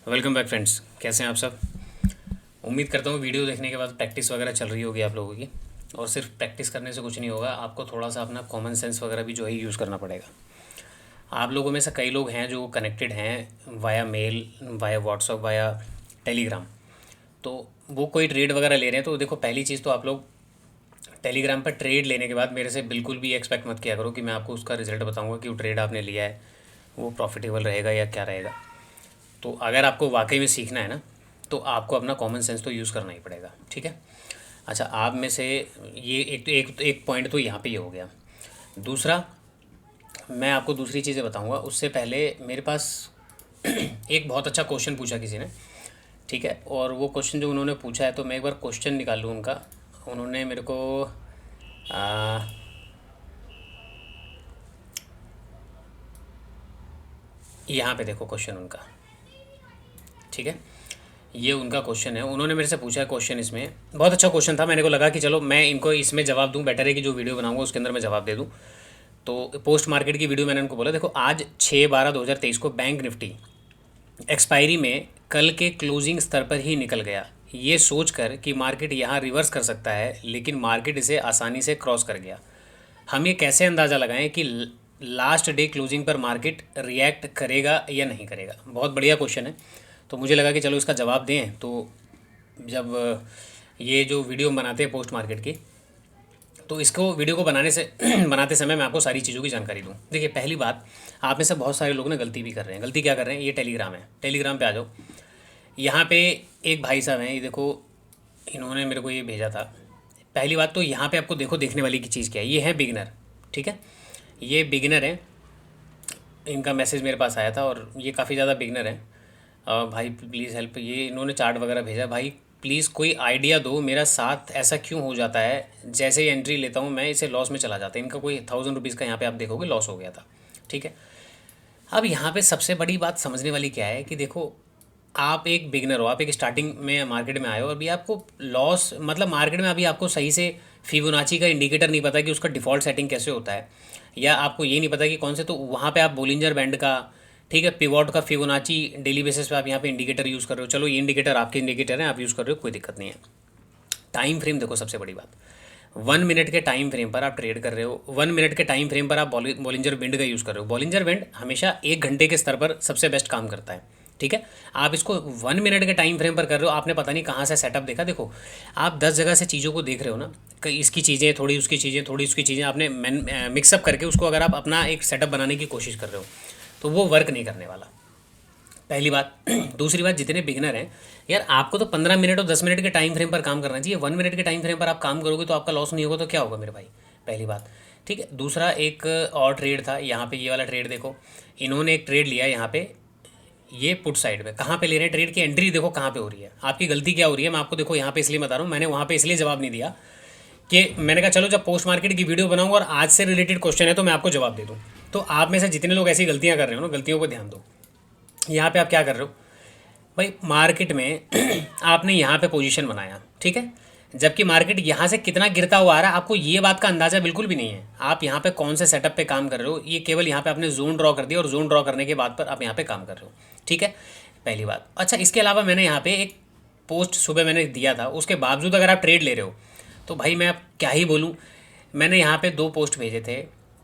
Welcome back friends, कैसे हैं आप सब। उम्मीद करता हूँ वीडियो देखने के बाद प्रैक्टिस वगैरह चल रही होगी आप लोगों की। और सिर्फ प्रैक्टिस करने से कुछ नहीं होगा, आपको थोड़ा सा अपना कॉमन सेंस वगैरह भी जो है यूज़ करना पड़ेगा। आप लोगों में से कई लोग हैं जो कनेक्टेड हैं via mail, via WhatsApp, via Telegram. तो वो कोई ट्रेड वगैरह ले रहे हैं, तो देखो पहली चीज़ तो आप लोग टेलीग्राम पर ट्रेड लेने के बाद मेरे से बिल्कुल भी एक्सपेक्ट मत किया करो कि मैं आपको उसका रिजल्ट बताऊंगा कि वो ट्रेड आपने लिया है वो प्रॉफिटेबल रहेगा या क्या रहेगा। तो अगर आपको वाकई में सीखना है ना, तो आपको अपना कॉमन सेंस तो यूज़ करना ही पड़ेगा, ठीक है। अच्छा, आप में से ये एक पॉइंट तो यहाँ पे ये हो गया। दूसरा, मैं आपको दूसरी चीज़ें बताऊँगा उससे पहले मेरे पास एक बहुत अच्छा क्वेश्चन पूछा किसी ने, ठीक है। और वो क्वेश्चन जो उन्होंने पूछा है, तो मैं एक बार क्वेश्चन निकाल लूँ उनका। उन्होंने मेरे को आ, यहाँ पे देखो क्वेश्चन उनका, ठीक है। ये उनका क्वेश्चन है, उन्होंने मेरे से पूछा है क्वेश्चन। इसमें बहुत अच्छा क्वेश्चन था, मैंने को लगा कि चलो मैं इनको इसमें जवाब दूं, बेटर है कि जो वीडियो बनाऊंगा उसके अंदर मैं जवाब दे दूं। तो पोस्ट मार्केट की वीडियो मैंने उनको बोला, देखो आज 6/12/2023 को बैंक निफ्टी एक्सपायरी में कल के क्लोजिंग स्तर पर ही निकल गया, ये सोचकर कि मार्केट यहाँ रिवर्स कर सकता है, लेकिन मार्केट इसे आसानी से क्रॉस कर गया। हम ये कैसे अंदाज़ा लगाएं कि लास्ट डे क्लोजिंग पर मार्केट रिएक्ट करेगा या नहीं करेगा। बहुत बढ़िया क्वेश्चन है, तो मुझे लगा कि चलो इसका जवाब दें। तो जब ये जो वीडियो हम बनाते हैं पोस्ट मार्केट की, तो इसको वीडियो को बनाने से बनाते समय मैं आपको सारी चीज़ों की जानकारी दूँ। देखिए, पहली बात, आप में से बहुत सारे लोग ना गलती भी कर रहे हैं। गलती क्या कर रहे हैं, ये टेलीग्राम है, टेलीग्राम पे आ जाओ। यहाँ पे एक भाई साहब हैं, ये देखो, इन्होंने मेरे को ये भेजा था। पहली बात तो यहाँ पे आपको देखो देखने वाली की चीज़ क्या है, ये है बिगिनर, ठीक है। ये बिगिनर है, इनका मैसेज मेरे पास आया था और ये काफ़ी ज़्यादा बिगनर है। भाई प्लीज़ हेल्प, ये इन्होंने चार्ट वगैरह भेजा। भाई प्लीज़ कोई आइडिया दो, मेरा साथ ऐसा क्यों हो जाता है, जैसे ही एंट्री लेता हूँ मैं इसे लॉस में चला जाता है। इनका कोई 1000 रुपीज़ का यहाँ पे आप देखोगे लॉस हो गया था, ठीक है। अब यहाँ पे सबसे बड़ी बात समझने वाली क्या है कि देखो, आप एक बिगनर हो, आप एक स्टार्टिंग में मार्केट में आए हो, अभी आपको लॉस मतलब मार्केट में अभी आपको सही से फिबोनाची का इंडिकेटर नहीं पता कि उसका डिफ़ॉल्ट सेटिंग कैसे होता है, या आपको ये नहीं पता कि कौन से, तो वहाँ पे आप बोलिंजर बैंड का, ठीक है, पिवॉट का, फिबोनाची डेली बेसिस पे आप यहाँ पे इंडिकेटर यूज़ कर रहे हो। चलो ये इंडिकेटर आपके इंडिकेटर हैं, आप यूज़ कर रहे हो, कोई दिक्कत नहीं है। टाइम फ्रेम देखो, सबसे बड़ी बात, 1 मिनट के टाइम फ्रेम पर आप ट्रेड कर रहे हो, 1 मिनट के टाइम फ्रेम पर आप बॉलिंजर विंड का यूज़ कर रहे हो। बॉलिंजर विंड हमेशा 1 घंटे के स्तर पर सबसे बेस्ट काम करता है, ठीक है। आप इसको 1 मिनट के टाइम फ्रेम पर कर रहे हो, आपने पता नहीं कहाँ से सेटअप देखा। देखो, आप 10 जगह से चीज़ों को देख रहे हो ना, इसकी चीज़ें थोड़ी, उसकी चीज़ें थोड़ी, उसकी चीज़ें, आपने मिक्सअप करके उसको अगर आप अपना एक सेटअप बनाने की कोशिश कर रहे हो, तो वो वर्क नहीं करने वाला, पहली बात। दूसरी बात, जितने बिगनर हैं यार, आपको तो 15 मिनट और 10 मिनट के टाइम फ्रेम पर काम करना चाहिए। 1 मिनट के टाइम फ्रेम पर आप काम करोगे तो आपका लॉस नहीं होगा, तो क्या होगा मेरे भाई, पहली बात, ठीक है। दूसरा, एक और ट्रेड था यहाँ पे, ये वाला ट्रेड देखो, इन्होंने एक ट्रेड लिया यहाँ पे, ये पुट साइड पे। कहाँ पे ले रहे हैं ट्रेड की एंट्री, देखो कहाँ पे हो रही है, आपकी गलती क्या हो रही है, मैं आपको देखो यहाँ पे इसलिए बता रहा हूँ। मैंने वहाँ पे इसलिए जवाब नहीं दिया कि मैंने कहा चलो जब पोस्ट मार्केट की वीडियो बनाऊंगा और आज से रिलेटेड क्वेश्चन है तो मैं आपको जवाब दे दूँ। तो आप में से जितने लोग ऐसी गलतियाँ कर रहे हो ना, गलतियों को ध्यान दो। यहाँ पे आप क्या कर रहे हो भाई, मार्केट में आपने यहाँ पे पोजीशन बनाया, ठीक है, जबकि मार्केट यहाँ से कितना गिरता हुआ आ रहा है आपको ये बात का अंदाज़ा बिल्कुल भी नहीं है। आप यहाँ पे कौन से सेटअप पे काम कर रहे हो, ये केवल यहाँ पे आपने जोन ड्रॉ कर दिया और जोन ड्रॉ करने के बाद पर आप यहाँ पे काम कर रहे हो, ठीक है, पहली बात। अच्छा, इसके अलावा मैंने यहाँ पे एक पोस्ट सुबह मैंने दिया था, उसके बावजूद अगर आप ट्रेड ले रहे हो तो भाई मैं अब क्या ही बोलूँ। मैंने यहाँ पे 2 पोस्ट भेजे थे।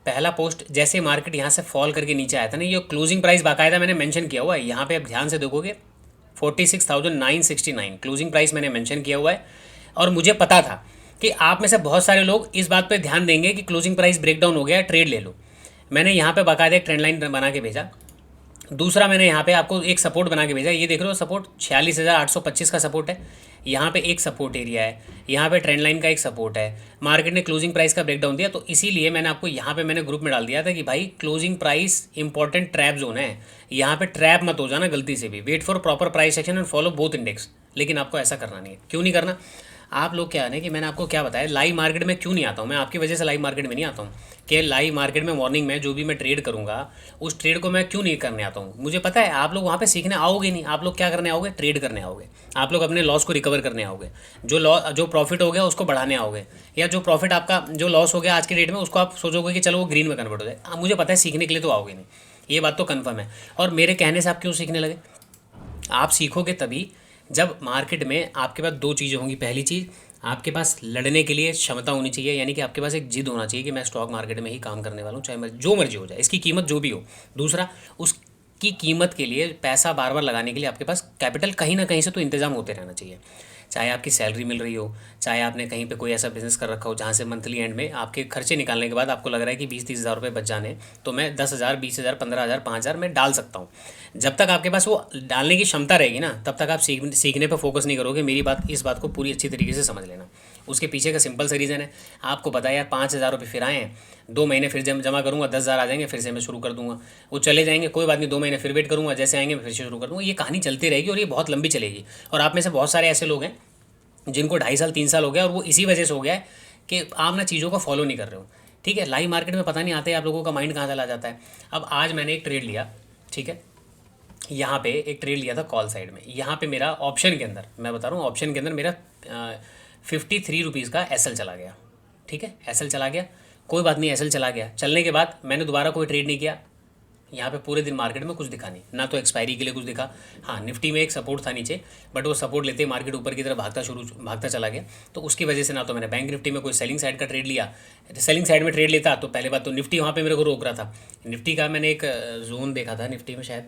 पहला पोस्ट, जैसे मार्केट यहाँ से फॉल करके नीचे आया था ना, ये क्लोजिंग प्राइस बाकायदा मैंने मेंशन किया हुआ है यहाँ पे, आप ध्यान से देखोगे 46,969 क्लोजिंग प्राइस मैंने मेंशन किया हुआ है। और मुझे पता था कि आप में से बहुत सारे लोग इस बात पे ध्यान देंगे कि क्लोजिंग प्राइस ब्रेकडाउन हो गया, ट्रेड ले लो। मैंने यहाँ पे बाकायदा एक ट्रेंड लाइन बना के भेजा। दूसरा, मैंने यहाँ पे आपको एक सपोर्ट बना के भेजा, ये देख रहे हो सपोर्ट 46,825 का सपोर्ट है। यहाँ पे एक सपोर्ट एरिया है, यहाँ पे ट्रेंड लाइन का एक सपोर्ट है। मार्केट ने क्लोजिंग प्राइस का ब्रेकडाउन दिया, तो इसीलिए मैंने आपको यहाँ पे मैंने ग्रुप में डाल दिया था कि भाई closing price important trap zone है, यहाँ पे ट्रैप मत हो जाना गलती से भी। Wait for proper price action and follow both index. लेकिन आपको ऐसा करना नहीं है। क्यों नहीं करना, आप लोग क्या है ना कि मैंने आपको क्या बताया, लाइव मार्केट में क्यों नहीं आता हूँ मैं, आपकी वजह से लाइव मार्केट में नहीं आता हूँ कि लाइव मार्केट में मॉर्निंग में जो भी मैं ट्रेड करूँगा उस ट्रेड को मैं क्यों नहीं करने आता हूँ। मुझे पता है आप लोग वहाँ पे सीखने आओगे नहीं, आप लोग क्या करने आओगे, ट्रेड करने आओगे। आप लोग अपने लॉस को रिकवर करने आओगे, जो प्रॉफिट हो गया उसको बढ़ाने आओगे, या जो प्रॉफिट आपका जो लॉस हो गया आज की डेट में उसको आप सोचोगे कि चलो वो ग्रीन में कन्वर्ट हो जाए। मुझे पता है सीखने के लिए तो आओगे नहीं, ये बात तो कन्फर्म है। और मेरे कहने से आप क्यों सीखने लगे, आप सीखोगे तभी जब मार्केट में आपके पास दो चीज़ें होंगी। पहली चीज़, आपके पास लड़ने के लिए क्षमता होनी चाहिए, यानी कि आपके पास एक जिद होना चाहिए कि मैं स्टॉक मार्केट में ही काम करने वाला हूँ, चाहे जो मर्जी हो जाए, इसकी कीमत जो भी हो। दूसरा, उसकी कीमत के लिए पैसा बार बार लगाने के लिए आपके पास कैपिटल कहीं ना कहीं से तो इंतजाम होते रहना चाहिए। चाहे आपकी सैलरी मिल रही हो, चाहे आपने कहीं पे कोई ऐसा बिज़नेस कर रखा हो जहाँ से मंथली एंड में आपके खर्चे निकालने के बाद आपको लग रहा है कि 20-30 हज़ार रुपये बच जाने, तो मैं 10 हज़ार, 20 हज़ार, 15 हज़ार, 5 हज़ार मैं डाल सकता हूँ। जब तक आपके पास वो डालने की क्षमता रहेगी ना, तब तक आप सीखने पर फोकस नहीं करोगे। मेरी बात, इस बात को पूरी अच्छी तरीके से समझ लेना। उसके पीछे का सिंपल सा रीज़न है, आपको पता है यार 5 हज़ार रुपये फिर आए हैं, 2 महीने फिर जमा करूँगा, 10 हज़ार आ जाएंगे, फिर से मैं शुरू कर दूंगा। वो चले जाएंगे, कोई बात नहीं, 2 महीने फिर वेट करूँगा, जैसे आएंगे मैं फिर से शुरू कर दूँगा। ये कहानी चलती रहेगी और ये बहुत लंबी चलेगी। और आप में से बहुत सारे ऐसे लोग हैं जिनको 2.5 साल 3 साल हो गया, और वो इसी वजह से हो गया है कि आप ना चीज़ों को फॉलो नहीं कर रहे हो। ठीक है, लाइव मार्केट में पता नहीं आते आप लोगों का माइंड कहाँ चला जाता है। अब आज मैंने एक ट्रेड लिया, ठीक है, यहाँ पे एक ट्रेड लिया था कॉल साइड में। यहाँ पे मेरा ऑप्शन के अंदर, मैं बता रहा हूँ, ऑप्शन के अंदर मेरा 53 रुपीज़ का एसएल चला गया। ठीक है, एसएल चला गया, कोई बात नहीं, एसएल चला गया। चलने के बाद मैंने दोबारा कोई ट्रेड नहीं किया। यहाँ पे पूरे दिन मार्केट में कुछ दिखा नहीं, ना तो एक्सपायरी के लिए कुछ दिखा। हाँ, निफ्टी में एक सपोर्ट था नीचे, बट वो सपोर्ट लेते ही मार्केट ऊपर की तरफ भागता चला गया। तो उसकी वजह से ना तो मैंने बैंक निफ्टी में कोई सेलिंग साइड का ट्रेड लिया। सेलिंग साइड में ट्रेड लेता तो पहले बात तो निफ्टी वहाँ पे मेरे को रोक रहा था। निफ्टी का मैंने एक जोन देखा था निफ्टी में, शायद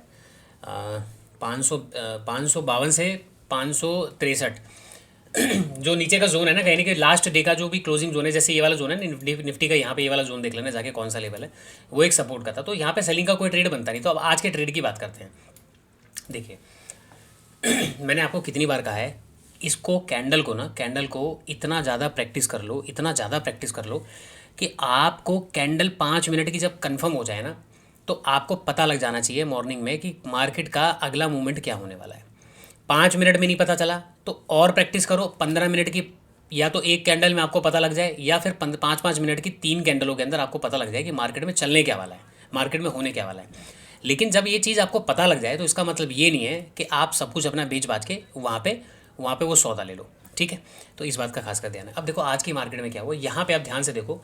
552 से 563, जो नीचे का जोन है ना, कहीं ना कहीं लास्ट डे का जो भी क्लोजिंग जोन है, जैसे ये वाला जोन है निफ्टी का, यहाँ पे ये वाला जोन देख लेना जाके कौन सा लेवल है, वो एक सपोर्ट का था। तो यहाँ पे सेलिंग का कोई ट्रेड बनता नहीं। तो अब आज के ट्रेड की बात करते हैं। देखिए, मैंने आपको कितनी बार कहा है, इसको कैंडल को इतना ज़्यादा प्रैक्टिस कर लो, इतना ज़्यादा प्रैक्टिस कर लो कि आपको कैंडल 5 मिनट की जब कन्फर्म हो जाए ना, तो आपको पता लग जाना चाहिए मॉर्निंग में कि मार्केट का अगला मूवमेंट क्या होने वाला है। 5 मिनट में नहीं पता चला तो और प्रैक्टिस करो 15 मिनट की, या तो एक कैंडल में आपको पता लग जाए, या फिर 5-5 मिनट की 3 कैंडलों के अंदर आपको पता लग जाए कि मार्केट में चलने क्या वाला है, मार्केट में होने क्या वाला है। लेकिन जब ये चीज़ आपको पता लग जाए तो इसका मतलब ये नहीं है कि आप सब कुछ अपना बेच बाच के वहाँ पे वो सौदा ले लो। ठीक है, तो इस बात का खास कर ध्यान है। अब देखो आज की मार्केट में क्या हुआ, यहाँ पे आप ध्यान से देखो।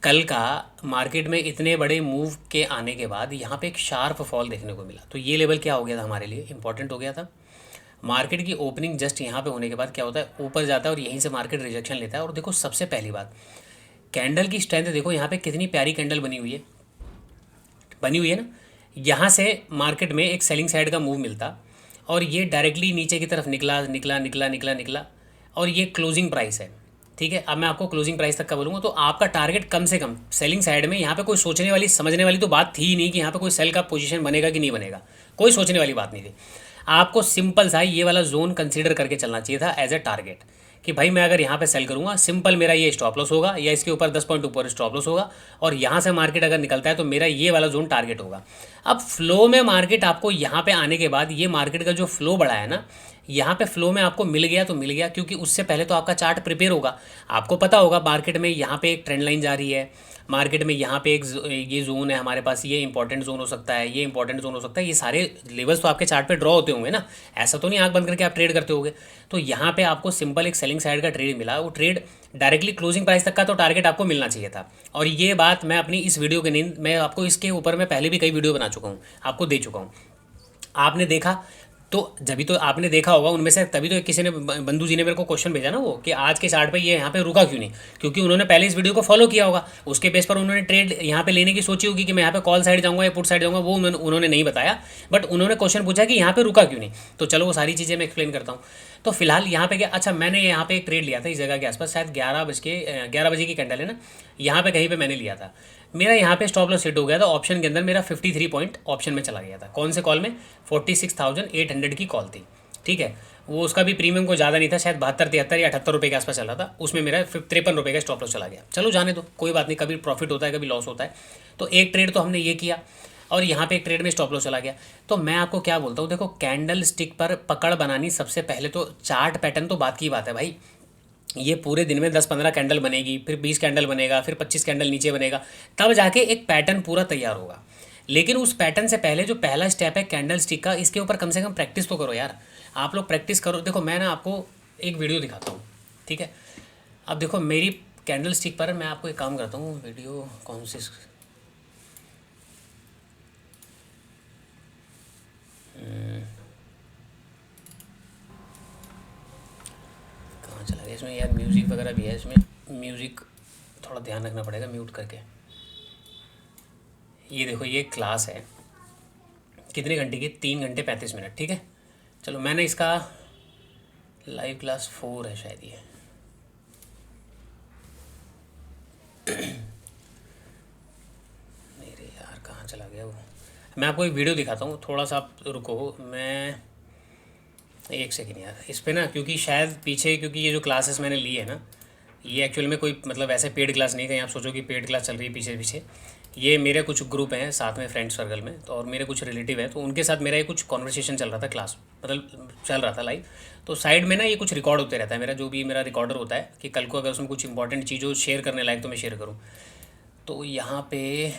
कल का मार्केट में इतने बड़े मूव के आने के बाद यहाँ पे एक शार्प फॉल देखने को मिला। तो ये लेवल क्या हो गया था, हमारे लिए इंपॉर्टेंट हो गया था। मार्केट की ओपनिंग जस्ट यहाँ पे होने के बाद क्या होता है, ऊपर जाता है और यहीं से मार्केट रिजेक्शन लेता है। और देखो सबसे पहली बात, कैंडल की स्ट्रेंथ देखो, यहाँ पे कितनी प्यारी कैंडल बनी हुई है ना। यहाँ से मार्केट में एक सेलिंग साइड का मूव मिलता, और ये डायरेक्टली नीचे की तरफ निकला निकला निकला निकला निकला, और ये क्लोजिंग प्राइस है। ठीक है, अब मैं आपको क्लोजिंग प्राइस तक का बोलूँगा। तो आपका टारगेट कम से कम सेलिंग साइड में, यहाँ पे कोई सोचने वाली समझने वाली तो बात थी ही नहीं कि यहाँ पे कोई सेल का पोजीशन बनेगा कि नहीं बनेगा, कोई सोचने वाली बात नहीं थी। आपको सिंपल सा ये वाला जोन कंसीडर करके चलना चाहिए था एज ए टारगेट, कि भाई मैं अगर यहाँ पे सेल करूँगा, सिंपल मेरा ये स्टॉप लॉस होगा, या इसके ऊपर 10 पॉइंट ऊपर स्टॉप लॉस होगा, और यहाँ से मार्केट अगर निकलता है तो मेरा ये वाला जोन टारगेट होगा। अब फ्लो में मार्केट आपको यहाँ पे आने के बाद, ये मार्केट का जो फ्लो बढ़ा है ना, यहाँ पे फ्लो में आपको मिल गया तो मिल गया, क्योंकि उससे पहले तो आपका चार्ट प्रिपेयर होगा। आपको पता होगा मार्केट में यहाँ पे एक ट्रेंड लाइन जा रही है, मार्केट में यहाँ पे एक ये जोन है हमारे पास, ये इंपॉर्टेंट जोन हो सकता है, ये इंपॉर्टेंट जोन हो सकता है। ये सारे लेवल्स तो आपके चार्ट पे ड्रॉ होते होंगे ना, ऐसा तो नहीं आंख बंद करके आप ट्रेड करते होगे। तो यहाँ पे आपको सिंपल एक सेलिंग साइड का ट्रेड मिला, वो ट्रेड डायरेक्टली क्लोजिंग प्राइस तक का तो टारगेट आपको मिलना चाहिए था। और ये बात मैं अपनी इस वीडियो के नींद मैं आपको इसके ऊपर मैं पहले भी कई वीडियो बना चुका हूँ, आपको दे चुका हूँ। आपने देखा, तो जब तो आपने देखा होगा उनमें से, तभी तो किसी ने, बंधु जी ने मेरे को क्वेश्चन भेजा ना वो, कि आज के चार्ट पे ये यहाँ पे रुका क्यों नहीं, क्योंकि उन्होंने पहले इस वीडियो को फॉलो किया होगा, उसके बेस पर उन्होंने ट्रेड यहाँ पे लेने की सोची होगी कि मैं यहाँ पे कॉल साइड जाऊँगा या पुट साइड जाऊँगा, वो उन्होंने नहीं बताया। बट उन्होंने क्वेश्चन पूछा कि यहाँ पे रुका क्यों नहीं, तो चलो वो सारी चीज़ें मैं एक्सप्लेन करता हूँ। तो फिलहाल यहाँ पे क्या, अच्छा मैंने यहाँ पे एक ट्रेड लिया था इस जगह के आसपास, शायद 11 बजे की कैंडल है ना, यहाँ पे कहीं पे मैंने लिया था। मेरा यहाँ पे स्टॉप लॉस सेट हो गया था ऑप्शन के अंदर, मेरा 53 पॉइंट ऑप्शन में चला गया था। कौन से कॉल में, 46,800 की कॉल थी। ठीक है, वो उसका भी प्रीमियम को ज़्यादा नहीं था, शायद 72, 73 या 78 रुपये के आसपास चल रहा था। उसमें मेरा 53 रुपये का स्टॉप लॉस चला गया। चलो जाने दो, कोई बात नहीं, कभी प्रॉफिट होता है कभी लॉस होता है। तो एक ट्रेड तो हमने ये किया, और यहाँ पे एक ट्रेड में स्टॉप लॉस चला गया। तो मैं आपको क्या बोलता हूँ, देखो कैंडल स्टिक पर पकड़ बनानी, सबसे पहले तो चार्ट पैटर्न तो बात की बात है भाई। ये पूरे दिन में 10-15 कैंडल बनेगी, फिर 20 कैंडल बनेगा, फिर 25 कैंडल नीचे बनेगा, तब जाके एक पैटर्न पूरा तैयार होगा। लेकिन उस पैटर्न से पहले जो पहला स्टेप है कैंडल स्टिक का, इसके ऊपर कम से कम प्रैक्टिस तो करो यार। आप लोग प्रैक्टिस करो। देखो मैं ना आपको एक वीडियो दिखाता हूँ, ठीक है। अब देखो मेरी कैंडल स्टिक पर मैं आपको एक काम करता हूँ, वीडियो कौन सी, चला गया इसमें यार, म्यूज़िक वगैरह भी है इसमें, म्यूज़िक थोड़ा ध्यान रखना पड़ेगा म्यूट करके। ये देखो ये क्लास है कितने घंटे की, 3 घंटे 35 मिनट, ठीक है। चलो मैंने इसका लाइव क्लास 4 है शायद ये। नहीं रे यार, कहाँ चला गया वो। मैं आपको एक वीडियो दिखाता हूँ, थोड़ा सा आप रुको, मैं एक सेकेंड यार इस पे ना, क्योंकि शायद पीछे, क्योंकि ये जो क्लासेस मैंने ली है ना, ये एक्चुअल में कोई मतलब ऐसे पेड क्लास नहीं, कहीं आप सोचो कि पेड क्लास चल रही है पीछे पीछे। ये मेरे कुछ ग्रुप हैं साथ में फ्रेंड सर्कल में, तो और मेरे कुछ रिलेटिव हैं, तो उनके साथ मेरा ये कुछ कॉन्वर्सेशन चल रहा था, क्लास मतलब चल रहा था लाइव। तो साइड में ना ये कुछ रिकॉर्ड होते रहता है, मेरा जो भी मेरा रिकॉर्डर होता है, कि कल को अगर उसमें कुछ इंपॉर्टेंट चीज़ों शेयर करने लायक तो मैं शेयर करूँ। तो यहाँ पे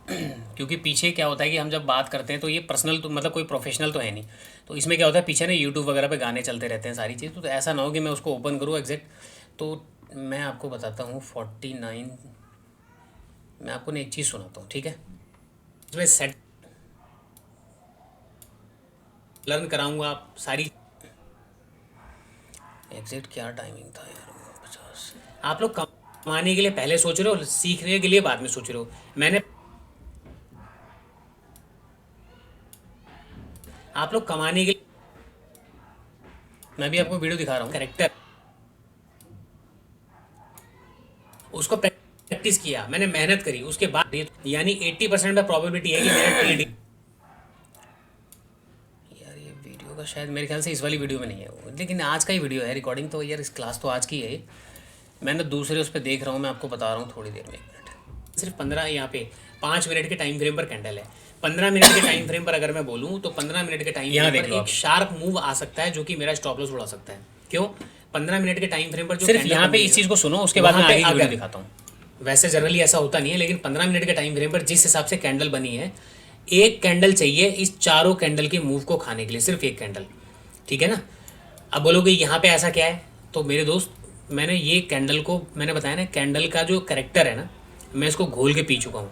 क्योंकि पीछे क्या होता है कि हम जब बात करते हैं तो ये पर्सनल तो मतलब कोई प्रोफेशनल तो है नहीं, तो इसमें क्या होता है पीछे ना यूट्यूब वगैरह पे गाने चलते रहते हैं सारी चीज़, तो ऐसा ना हो कि मैं उसको ओपन करूँ एग्जैक्ट। तो मैं आपको बताता हूँ 49, मैं आपको ना एक चीज़ सुनाता हूँ, ठीक है। इसमें सेट लर्न कराऊंगा आप सारी, एग्जैक्ट क्या टाइमिंग था यार, 50। आप लोग कमाने के लिए पहले सोच रहे हो, सीखने के लिए बाद में सोच रहे हो। मैंने, आप लोग कमाने के लिए, मैं भी आपको वीडियो दिखा रहा हूँ, करेक्टर उसको प्रैक्टिस किया मैंने, मेहनत करी, उसके बाद यानी 80% में प्रोबेबिलिटी है कि मेरा ट्रेड। यार ये वीडियो का शायद मेरे ख्याल से इस वाली वीडियो में नहीं है वो, लेकिन आज का ही वीडियो है रिकॉर्डिंग, तो यार इस क्लास तो आज की है। मैंने दूसरे उस पर देख रहा हूँ, मैं आपको बता रहा हूँ थोड़ी देर में, 1 मिनट सिर्फ 15, यहाँ पे 5 मिनट के टाइम फ्रेम पर कैंडल है। 15 मिनट के टाइम फ्रेम पर अगर मैं बोलूँ तो 15 मिनट के टाइम फ्रेम पर एक शार्प मूव आ सकता है जो कि मेरा स्टॉप लॉस उड़ा सकता है। क्यों? 15 मिनट के टाइम फ्रेम पर जो सिर्फ यहाँ पे इस चीज़ को सुनो, उसके बाद मैं आगे की वीडियो दिखाता हूँ। वैसे जनरली ऐसा होता नहीं है, लेकिन 15 मिनट के टाइम फ्रेम पर जिस हिसाब से कैंडल बनी है, एक कैंडल चाहिए इस चारों कैंडल के मूव को खाने के लिए, सिर्फ एक कैंडल, ठीक है ना। अब बोलोगे यहाँ पे ऐसा क्या है, तो मेरे दोस्त मैंने ये कैंडल को, मैंने बताया ना कैंडल का जो करेक्टर है ना, मैं इसको घोल के पी चुका हूँ।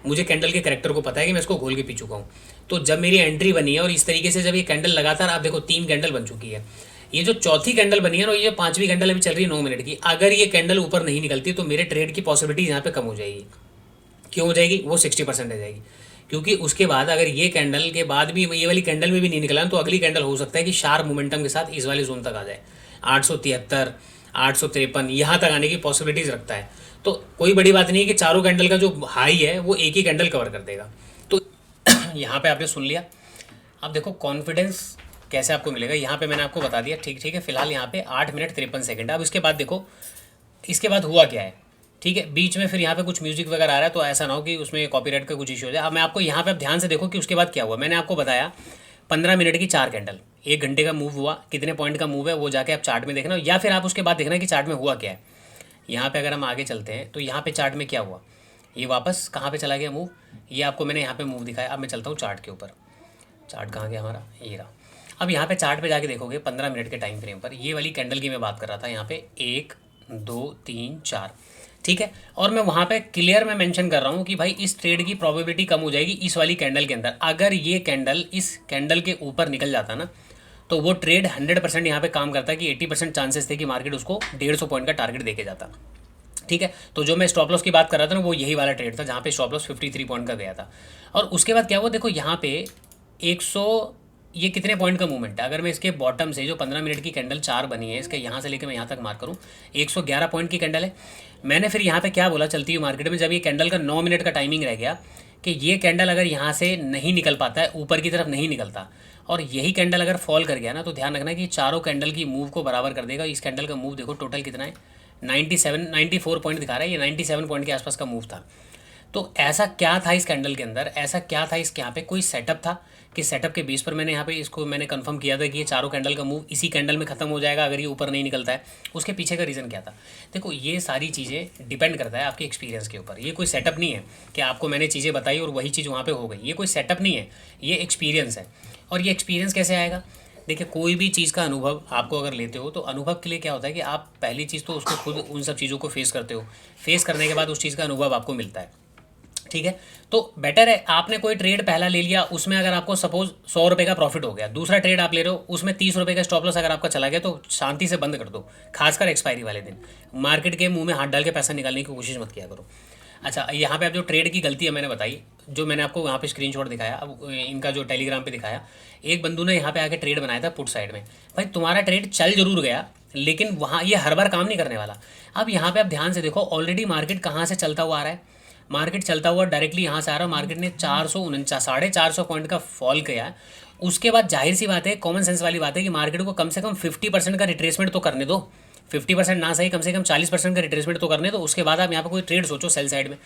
मुझे कैंडल के करेक्टर को पता है कि मैं इसको घोल के पी चुका हूँ। तो जब मेरी एंट्री बनी है और इस तरीके से जब ये कैंडल लगातार, आप देखो 3 कैंडल बन चुकी है, ये जो चौथी कैंडल बनी है और ये 5वीं कैंडल अभी चल रही है 9 मिनट की, अगर ये कैंडल ऊपर नहीं निकलती तो मेरे ट्रेड की पॉसिबिलिटी यहाँ पे कम हो जाएगी। क्यों हो जाएगी? वो 60% रह जाएगी, क्योंकि उसके बाद अगर ये कैंडल के बाद भी ये वाली कैंडल में भी नहीं निकला तो अगली कैंडल हो सकता है कि शार्प मोमेंटम के साथ इस वाले जोन तक आ जाए, 873 853 यहाँ तक आने की पॉसिबिलिटीज़ रखता है। तो कोई बड़ी बात नहीं है कि चारों कैंडल का जो हाई है वो एक ही कैंडल कवर कर देगा। तो यहाँ पे आपने सुन लिया। अब देखो कॉन्फिडेंस कैसे आपको मिलेगा, यहाँ पे मैंने आपको बता दिया, ठीक है। फिलहाल यहाँ पे 8 मिनट 53 सेकंड। अब इसके बाद देखो इसके बाद हुआ क्या है, ठीक है। बीच में फिर यहाँ पे कुछ म्यूजिक वगैरह आ रहा है, तो ऐसा ना हो कि उसमें कॉपीराइट का कुछ इशू हो जाए। अब मैं आपको यहाँ पे, अब ध्यान से देखो कि उसके बाद क्या हुआ। मैंने आपको बताया 15 मिनट की 4 कैंडल, 1 घंटे का मूव हुआ, कितने पॉइंट का मूव है वो जाके आप चार्ट में देखना, या फिर आप उसके बाद देखना कि चार्ट में हुआ क्या है। यहाँ पे अगर हम आगे चलते हैं तो यहाँ पे चार्ट में क्या हुआ, ये वापस कहाँ पे चला गया मूव, ये आपको मैंने यहाँ पे मूव दिखाया। अब मैं चलता हूँ चार्ट के ऊपर, चार्ट कहाँ गया हमारा, ये रहा। अब यहाँ पे चार्ट पे जाके देखोगे 15 मिनट के टाइम फ्रेम पर, ये वाली कैंडल की मैं बात कर रहा था, यहाँ पे 1 2 3 4, ठीक है। और मैं वहाँ पे क्लियर मैं मेंशन कर रहा हूँ कि भाई इस ट्रेड की प्रोबेबिलिटी कम हो जाएगी इस वाली कैंडल के अंदर। अगर ये कैंडल इस कैंडल के ऊपर निकल जाता ना, तो वो ट्रेड 100% यहाँ पे काम करता है कि 80% चांसेस थे कि मार्केट उसको 150 पॉइंट का टारगेट देके जाता, ठीक है। तो जो मैं स्टॉप लॉस की बात कर रहा था ना, वो यही वाला ट्रेड था जहाँ पे स्टॉप लॉस 53 पॉइंट का गया था। और उसके बाद क्या हुआ, देखो यहाँ पे 100, ये कितने पॉइंट का मूवमेंट है। अगर मैं इसके बॉटम से जो 15 मिनट की कैंडल 4 बनी है, इसके यहाँ से लेकर मैं यहाँ तक मार्क करूँ, 111 पॉइंट की कैंडल है। मैंने फिर यहाँ पे क्या बोला चलती हुई मार्केट में, जब ये कैंडल का 9 मिनट का टाइमिंग रह गया, कि ये कैंडल अगर यहाँ से नहीं निकल पाता है, ऊपर की तरफ नहीं निकलता, और यही कैंडल अगर फॉल कर गया ना, तो ध्यान रखना कि चारों कैंडल की मूव को बराबर कर देगा। इस कैंडल का मूव देखो टोटल कितना है, 94 पॉइंट दिखा रहा है, ये 97 पॉइंट के आसपास का मूव था। तो ऐसा क्या था इस कैंडल के अंदर, ऐसा क्या था इसके यहाँ पे, कोई सेटअप था कि सेटअप के बेस पर मैंने यहाँ पे इसको मैंने कंफर्म किया था कि ये चारों कैंडल का मूव इसी कैंडल में खत्म हो जाएगा अगर ये ऊपर नहीं निकलता है। उसके पीछे का रीज़न क्या था? देखो ये सारी चीज़ें डिपेंड करता है आपके एक्सपीरियंस के ऊपर। ये कोई सेटअप नहीं है कि आपको मैंने चीज़ें बताई और वही चीज़ वहाँ पर हो गई, ये कोई सेटअप नहीं है, ये एक्सपीरियंस है। और ये एक्सपीरियंस कैसे आएगा? देखिए कोई भी चीज़ का अनुभव आपको अगर लेते हो, तो अनुभव के लिए क्या होता है कि आप पहली चीज़ तो उसको खुद उन सब चीज़ों को फेस करते हो, फेस करने के बाद उस चीज़ का अनुभव आपको मिलता है, ठीक है। तो बेटर है आपने कोई ट्रेड पहला ले लिया, उसमें अगर आपको सपोज 100 रुपये का प्रॉफिट हो गया, दूसरा ट्रेड आप ले रहे हो उसमें 30 रुपये का स्टॉप लॉस अगर आपका चला गया तो शांति से बंद कर दो, खासकर एक्सपायरी वाले दिन। मार्केट के मुंह में हाथ डाल के पैसा निकालने की कोशिश मत किया करो। अच्छा, यहाँ पे आप जो ट्रेड की गलती है मैंने बताई, जो मैंने आपको यहाँ पे स्क्रीनशॉट दिखाया, अब इनका जो टेलीग्राम पे दिखाया, एक बंदू ने यहाँ पे आके ट्रेड बनाया था पुट साइड में। भाई तुम्हारा ट्रेड चल जरूर गया, लेकिन वहाँ ये हर बार काम नहीं करने वाला। अब यहाँ पे आप ध्यान से देखो, ऑलरेडी मार्केट कहाँ से चलता हुआ आ रहा है। मार्केट चलता हुआ डायरेक्टली यहाँ से आ रहा है, मार्केट ने 449 पॉइंट का फॉल किया है। उसके बाद जाहिर सी बात है, कॉमन सेंस वाली बात है कि मार्केट को कम से कम 50% का रिट्रेसमेंट तो करने दो। 50% ना सही, कम से कम 40% का रिट्रेसमेंट तो करने दो। उसके बाद आप यहाँ पे कोई ट्रेड सोचो सेल साइड में।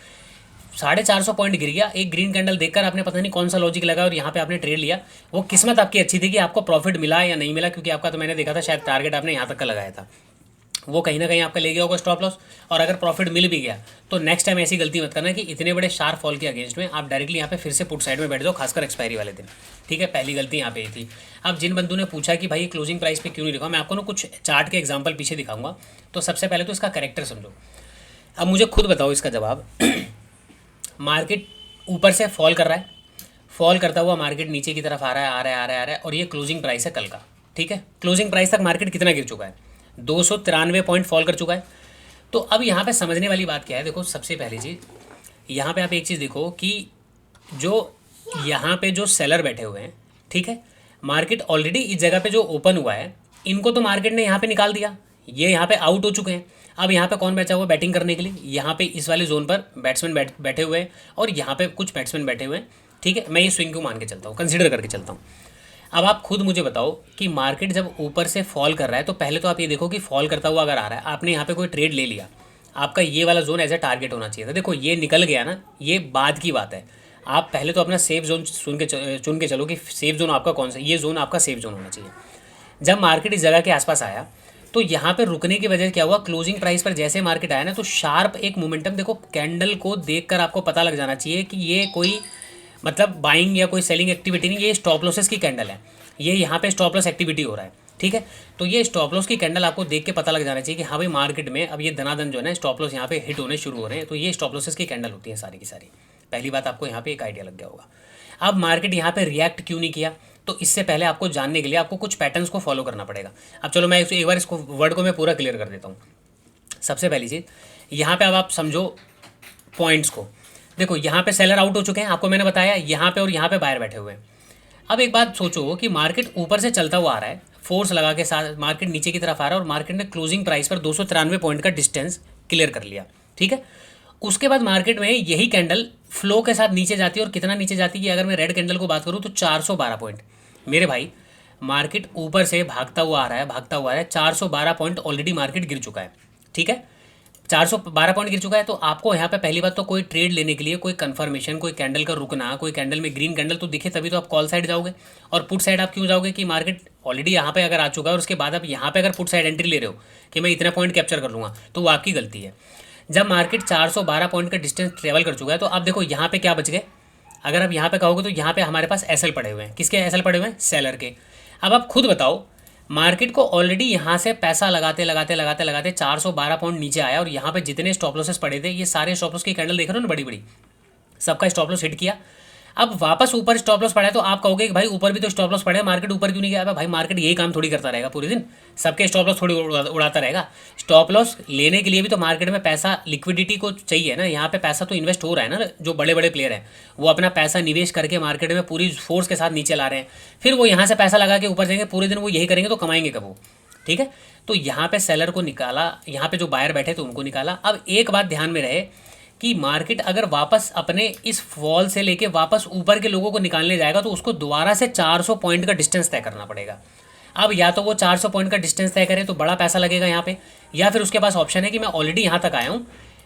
450 पॉइंट गिर गया, एक ग्रीन कैंडल देखकर आपने पता नहीं कौन सा लॉजिक लगा और यहाँ पे आपने ट्रेड लिया। वो किस्मत आपकी अच्छी थी कि आपको प्रॉफिट मिला या नहीं मिला, क्योंकि आपका तो मैंने देखा था शायद टारगेट आपने यहाँ तक का लगाया था, वो कहीं ना कहीं आपका ले गया होगा स्टॉप लॉस। और अगर प्रॉफिट मिल भी गया तो नेक्स्ट टाइम ऐसी गलती मत करना कि इतने बड़े शार्प फॉल के अगेंस्ट में आप डायरेक्टली यहाँ पे फिर से पुट साइड में बैठ जाओ, खासकर एक्सपायरी वाले दिन। ठीक है, पहली गलती यहाँ पे ही थी। अब जिन बंधु ने पूछा कि भाई क्लोजिंग प्राइस पे क्यों नहीं लिखा, मैं आपको ना कुछ चार्ट के एग्जाम्पल पीछे दिखाऊंगा। तो सबसे पहले तो इसका कैरेक्टर समझो। अब मुझे खुद बताओ इसका जवाब। मार्केट ऊपर से फॉल कर रहा है, फॉल करता हुआ मार्केट नीचे की तरफ आ रहा है, आ रहा है, आ रहा है, आ रहा है, और ये क्लोजिंग प्राइस है कल का। ठीक है, क्लोजिंग प्राइस तक मार्केट कितना गिर चुका है? 293 पॉइंट फॉल कर चुका है। तो अब यहाँ पे समझने वाली बात क्या है, देखो सबसे पहली चीज़ यहाँ पे आप एक चीज़ देखो कि जो यहाँ पे जो सेलर बैठे हुए हैं, ठीक है, मार्केट ऑलरेडी इस जगह पे जो ओपन हुआ है, इनको तो मार्केट ने यहाँ पे निकाल दिया, ये यहाँ पे आउट हो चुके हैं। अब यहाँ पे कौन बैठा हुआ बैटिंग करने के लिए? यहाँ पे इस वाले जोन पर बैट्समैन बैठे हुए हैं और यहाँ पे कुछ बैट्समैन बैठे हुए हैं। ठीक है, मैं ये स्विंग को मान के चलता हूँ, कंसिडर करके चलता हूँ। अब आप खुद मुझे बताओ कि मार्केट जब ऊपर से फॉल कर रहा है तो पहले तो आप ये देखो कि फॉल करता हुआ अगर आ रहा है, आपने यहाँ पे कोई ट्रेड ले लिया, आपका ये वाला जोन एज ए टारगेट होना चाहिए था। देखो ये निकल गया ना, ये बाद की बात है। आप पहले तो अपना सेफ जोन चुन के चलो कि सेफ जोन आपका कौन सा, ये जोन आपका सेफ जोन होना चाहिए। जब मार्केट इस जगह के आसपास आया तो यहाँ पे रुकने की वजह क्या हुआ, क्लोजिंग प्राइस पर जैसे मार्केट आया ना तो शार्प एक मोमेंटम, देखो कैंडल को देखकर आपको पता लग जाना चाहिए कि ये कोई मतलब बाइंग या कोई सेलिंग एक्टिविटी नहीं, ये स्टॉप लॉसेस की कैंडल है, ये यहाँ पे स्टॉप लॉस एक्टिविटी हो रहा है। ठीक है, तो ये स्टॉप लॉस की कैंडल आपको देख के पता लग जाना चाहिए कि हाँ भाई मार्केट में अब ये धनाधन जो है ना स्टॉप लॉस यहाँ पे हिट होने शुरू हो रहे हैं। तो ये स्टॉप लॉसेस की कैंडल होती है सारी की सारी। पहली बात आपको यहाँ पे एक आइडिया लग गया होगा। अब मार्केट यहाँ पे रिएक्ट क्यों नहीं किया, तो इससे पहले आपको जानने के लिए आपको कुछ पैटर्न्स को फॉलो करना पड़ेगा। अब चलो मैं एक बार इसको वर्ड को मैं पूरा क्लियर कर देता हूँ। सबसे पहली चीज़ यहाँ पे अब आप समझो पॉइंट्स को। देखो यहाँ पे सेलर आउट हो चुके हैं, आपको मैंने बताया, यहाँ पे और यहाँ पे बायर बैठे हुए हैं। अब एक बात सोचो कि मार्केट ऊपर से चलता हुआ आ रहा है, फोर्स लगा के साथ मार्केट नीचे की तरफ आ रहा है और मार्केट ने क्लोजिंग प्राइस पर 293 पॉइंट का डिस्टेंस क्लियर कर लिया। ठीक है, उसके बाद मार्केट में यही कैंडल फ्लो के साथ नीचे जाती है, और कितना नीचे जाती है अगर मैं रेड कैंडल को बात करूँ तो 412 पॉइंट। मेरे भाई मार्केट ऊपर से भागता हुआ आ रहा है, भागता हुआ आ रहा है, 412 पॉइंट ऑलरेडी मार्केट गिर चुका है। ठीक है, 412 पॉइंट गिर चुका है। तो आपको यहाँ पे पहली बात तो कोई ट्रेड लेने के लिए कोई कंफर्मेशन, कोई कैंडल का रुकना, कोई कैंडल में ग्रीन कैंडल तो दिखे तभी तो आप कॉल साइड जाओगे। और पुट साइड आप क्यों जाओगे कि मार्केट ऑलरेडी यहाँ पे अगर आ चुका है और उसके बाद आप यहाँ पे अगर पुट साइड एंट्री ले रहे हो कि मैं इतना पॉइंट कैप्चर कर लूँगा, तो वो आपकी गलती है। जब मार्केट 412 पॉइंट का डिस्टेंस ट्रेवल कर चुका है तो आप देखो यहाँ पे क्या बच गए। अगर आप यहाँ पे कहोगे तो यहाँ पे हमारे पास एसएल पड़े हुए हैं। किसके एसएल पड़े हुए हैं? सेलर के। अब आप खुद बताओ, मार्केट को ऑलरेडी यहाँ से पैसा लगाते लगाते लगाते लगाते 412 पॉइंट नीचे आया और यहाँ पे जितने स्टॉप लॉसेस पड़े थे, ये सारे स्टॉप लॉस की कैंडल देख रहे हो ना बड़ी बड़ी, सबका स्टॉप लॉस हिट किया। अब वापस ऊपर स्टॉप लॉस पड़ा है तो आप कहोगे कि भाई ऊपर भी तो स्टॉप लॉस पड़े हैं, मार्केट ऊपर क्यों नहीं गया? भाई मार्केट यही काम थोड़ी करता रहेगा पूरे दिन, सबके स्टॉप लॉस थोड़ी उड़ाता रहेगा। स्टॉप लॉस लेने के लिए भी तो मार्केट में पैसा, लिक्विडिटी को चाहिए ना। यहाँ पे पैसा तो इन्वेस्ट हो रहा है ना, जो बड़े बड़े प्लेयर हैं वो अपना पैसा निवेश करके मार्केट में पूरी फोर्स के साथ नीचे ला रहे हैं, फिर वो यहाँ से पैसा लगा के ऊपर जाएंगे, पूरे दिन वो यही करेंगे तो कमाएंगे कब वो? ठीक है, तो यहाँ पे सेलर को निकाला, यहाँ पे जो बायर बैठे तो उनको निकाला। अब एक बात ध्यान में रहे कि मार्केट अगर वापस अपने इस फॉल से लेके वापस ऊपर के लोगों को निकालने जाएगा तो उसको दोबारा से 400 पॉइंट का डिस्टेंस तय करना पड़ेगा। अब या तो वो 400 पॉइंट का डिस्टेंस तय करे तो बड़ा पैसा लगेगा यहाँ पे, या फिर उसके पास ऑप्शन है कि मैं ऑलरेडी यहाँ तक आया हूँ,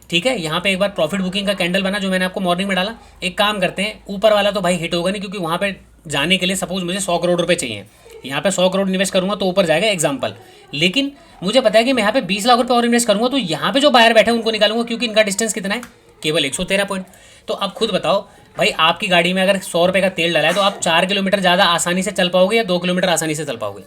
ठीक है, यहाँ पे एक बार प्रॉफिट बुकिंग का कैंडल बना जो मैंने आपको मॉर्निंग में डाला। एक काम करते हैं, ऊपर वाला तो भाई हिट होगा नहीं, क्योंकि वहाँ पे जाने के लिए सपोज मुझे 100 करोड़ रुपए चाहिए, यहाँ पे 100 करोड़ इन्वेस्ट करूँगा तो ऊपर जाएगा एग्जाम्पल। लेकिन मुझे पता है कि मैं यहाँ पे 20 लाख रुपये और इन्वेस्ट करूँगा तो यहाँ पे जो बायर बैठे हैं उनको निकालूंगा, क्योंकि इनका डिस्टेंस कितना है? केवल 113 पॉइंट। तो अब खुद बताओ भाई, आपकी गाड़ी में अगर 100 रुपये का तेल डाला है तो आप 4 किलोमीटर ज़्यादा आसानी से चल पाओगे या 2 किलोमीटर आसानी से चल पाओगे?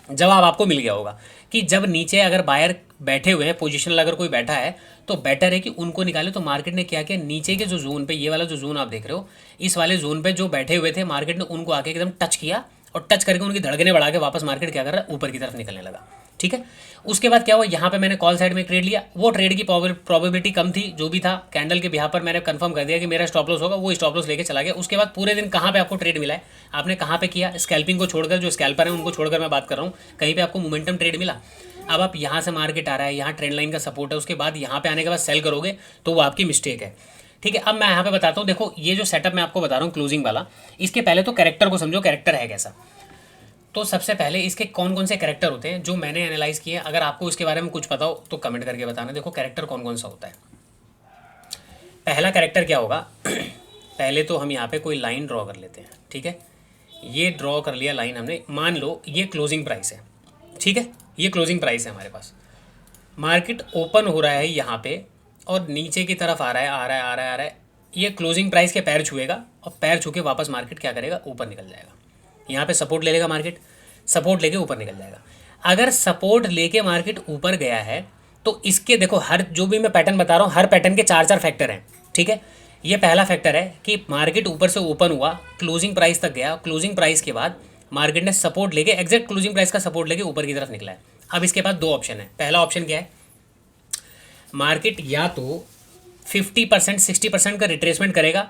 जवाब आपको मिल गया होगा कि जब नीचे अगर बायर बैठे हुए हैं, पोजिशनल अगर कोई बैठा है, तो बेटर है कि उनको निकाले। तो मार्केट ने क्या किया, नीचे के जो जोन पे, ये वाला जो जोन आप देख रहे हो, इस वाले जोन पे जो बैठे हुए थे, मार्केट ने उनको आके एकदम टच किया और टच करके उनकी धड़कने बढ़ा के वापस मार्केट क्या कर रहा है, ऊपर की तरफ निकलने लगा। ठीक है, उसके बाद क्या हुआ, यहाँ पे मैंने कॉल साइड में ट्रेड लिया, वो ट्रेड की प्रोबेबिलिटी कम थी, जो भी था कैंडल के बिहार पर मैंने कंफर्म कर दिया कि मेरा स्टॉप लॉस होगा, वो स्टॉप लॉस लेके चला गया। उसके बाद पूरे दिन कहाँ पे आपको ट्रेड मिला है, आपने कहाँ पे किया, स्कैल्पिंग को छोड़कर, जो स्कैल्पर है उनको छोड़कर मैं बात कर रहा हूँ, कहीं पे आपको मोमेंटम ट्रेड मिला। अब आप यहाँ से मार्केट आ रहा है, यहाँ ट्रेंड लाइन का सपोर्ट है, उसके बाद यहाँ पे आने के बाद सेल करोगे तो वो आपकी मिस्टेक है। ठीक है, अब मैं यहाँ पे बताता हूँ, देखो ये जो सेटअप मैं आपको बता रहा हूँ क्लोजिंग वाला, इसके पहले तो कैरेक्टर को समझो, कैरेक्टर है कैसा। तो सबसे पहले इसके कौन कौन से कैरेक्टर होते हैं जो मैंने एनालाइज किए, अगर आपको इसके बारे में कुछ पता हो तो कमेंट करके बताना। देखो कैरेक्टर कौन कौन सा होता है। पहला कैरेक्टर क्या होगा पहले तो हम यहाँ पे कोई लाइन ड्रॉ कर लेते हैं। ठीक है, ये ड्रॉ कर लिया लाइन हमने, मान लो ये क्लोजिंग प्राइस है। ठीक है, ये क्लोजिंग प्राइस है हमारे पास, मार्केट ओपन हो रहा है यहाँ पे और नीचे की तरफ आ रहा है, आ रहा है, आ रहा है, आ रहा है। ये क्लोजिंग प्राइस के पैर छुएगा और पैर छू के वापस मार्केट क्या करेगा, ऊपर निकल जाएगा। यहाँ पे सपोर्ट ले लेगा मार्केट, सपोर्ट लेके ऊपर निकल जाएगा। अगर सपोर्ट लेके मार्केट ऊपर गया है तो इसके देखो, हर जो भी मैं पैटर्न बता रहा हूँ, हर पैटर्न के चार चार फैक्टर हैं। ठीक है, ये पहला फैक्टर है कि मार्केट ऊपर से ओपन हुआ, क्लोजिंग प्राइस तक गया, क्लोजिंग प्राइस के बाद मार्केट ने सपोर्ट लेके, एग्जैक्ट क्लोजिंग प्राइस का सपोर्ट लेके ऊपर की तरफ निकला है। अब इसके पास दो ऑप्शन है। पहला ऑप्शन क्या है, मार्केट या तो 50% 60% का रिट्रेसमेंट करेगा।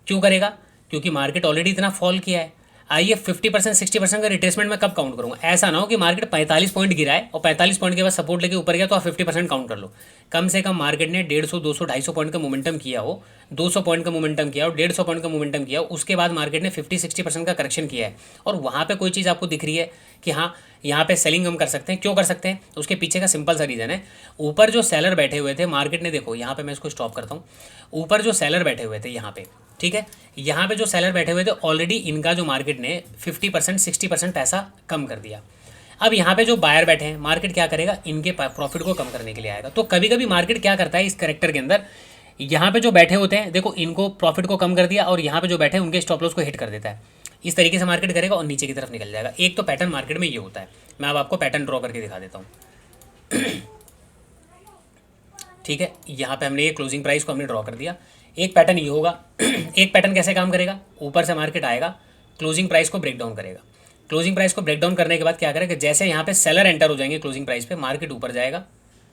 क्यों करेगा, क्योंकि मार्केट ऑलरेडी इतना फॉल किया है। आइए 50% 60% का रिट्रेसमेंट मैं कब काउंट करूंगा, ऐसा ना हो कि मार्केट 45 पॉइंट गिरा है और 45 पॉइंट के बाद सपोर्ट लेके ऊपर गया तो आप 50% काउंट कर लो। कम से कम मार्केट ने 150 200 250 पॉइंट का मोमेंटम किया हो, 200 पॉइंट का मोमेंटम किया हो, 150 पॉइंट का मोमेंटम किया हो, उसके बाद मार्केट ने 50-60% का करेक्शन किया है और वहाँ पे कोई चीज़ आपको दिख रही है कि हाँ यहाँ पे सेलिंग हम कर सकते हैं। क्यों कर सकते हैं, उसके पीछे का सिंपल सा रीज़न है। ऊपर जो सेलर बैठे हुए थे, मार्केट ने देखो यहाँ पे मैं इसको स्टॉप करता हूँ, ऊपर जो सेलर बैठे हुए थे यहाँ पे, ठीक है, यहाँ पे जो सेलर बैठे हुए थे ऑलरेडी इनका जो मार्केट ने 50% 60% पैसा कम कर दिया। अब यहाँ पे जो बायर बैठे हैं, मार्केट क्या करेगा, इनके प्रॉफिट को कम करने के लिए आएगा। तो कभी कभी मार्केट क्या करता है इस करेक्टर के अंदर, यहाँ पे जो बैठे होते हैं देखो, इनको प्रॉफिट को कम कर दिया और यहाँ पे जो बैठे हैं उनके स्टॉप लॉस को हिट कर देता है। इस तरीके से मार्केट करेगा और नीचे की तरफ निकल जाएगा। एक तो पैटर्न मार्केट में ये होता है, मैं अब आपको पैटर्न ड्रॉ करके दिखा देता हूँ। ठीक है, यहाँ पे हमने ये क्लोजिंग प्राइस को हमने ड्रॉ कर दिया। एक पैटर्न ये होगा। एक पैटर्न कैसे काम करेगा, ऊपर से मार्केट आएगा, क्लोजिंग प्राइस को ब्रेक डाउन करेगा। क्लोजिंग प्राइस को ब्रेक डाउन करने के बाद क्या करेगा, जैसे यहाँ पे सेलर एंटर हो जाएंगे क्लोजिंग प्राइस पे, मार्केट ऊपर जाएगा,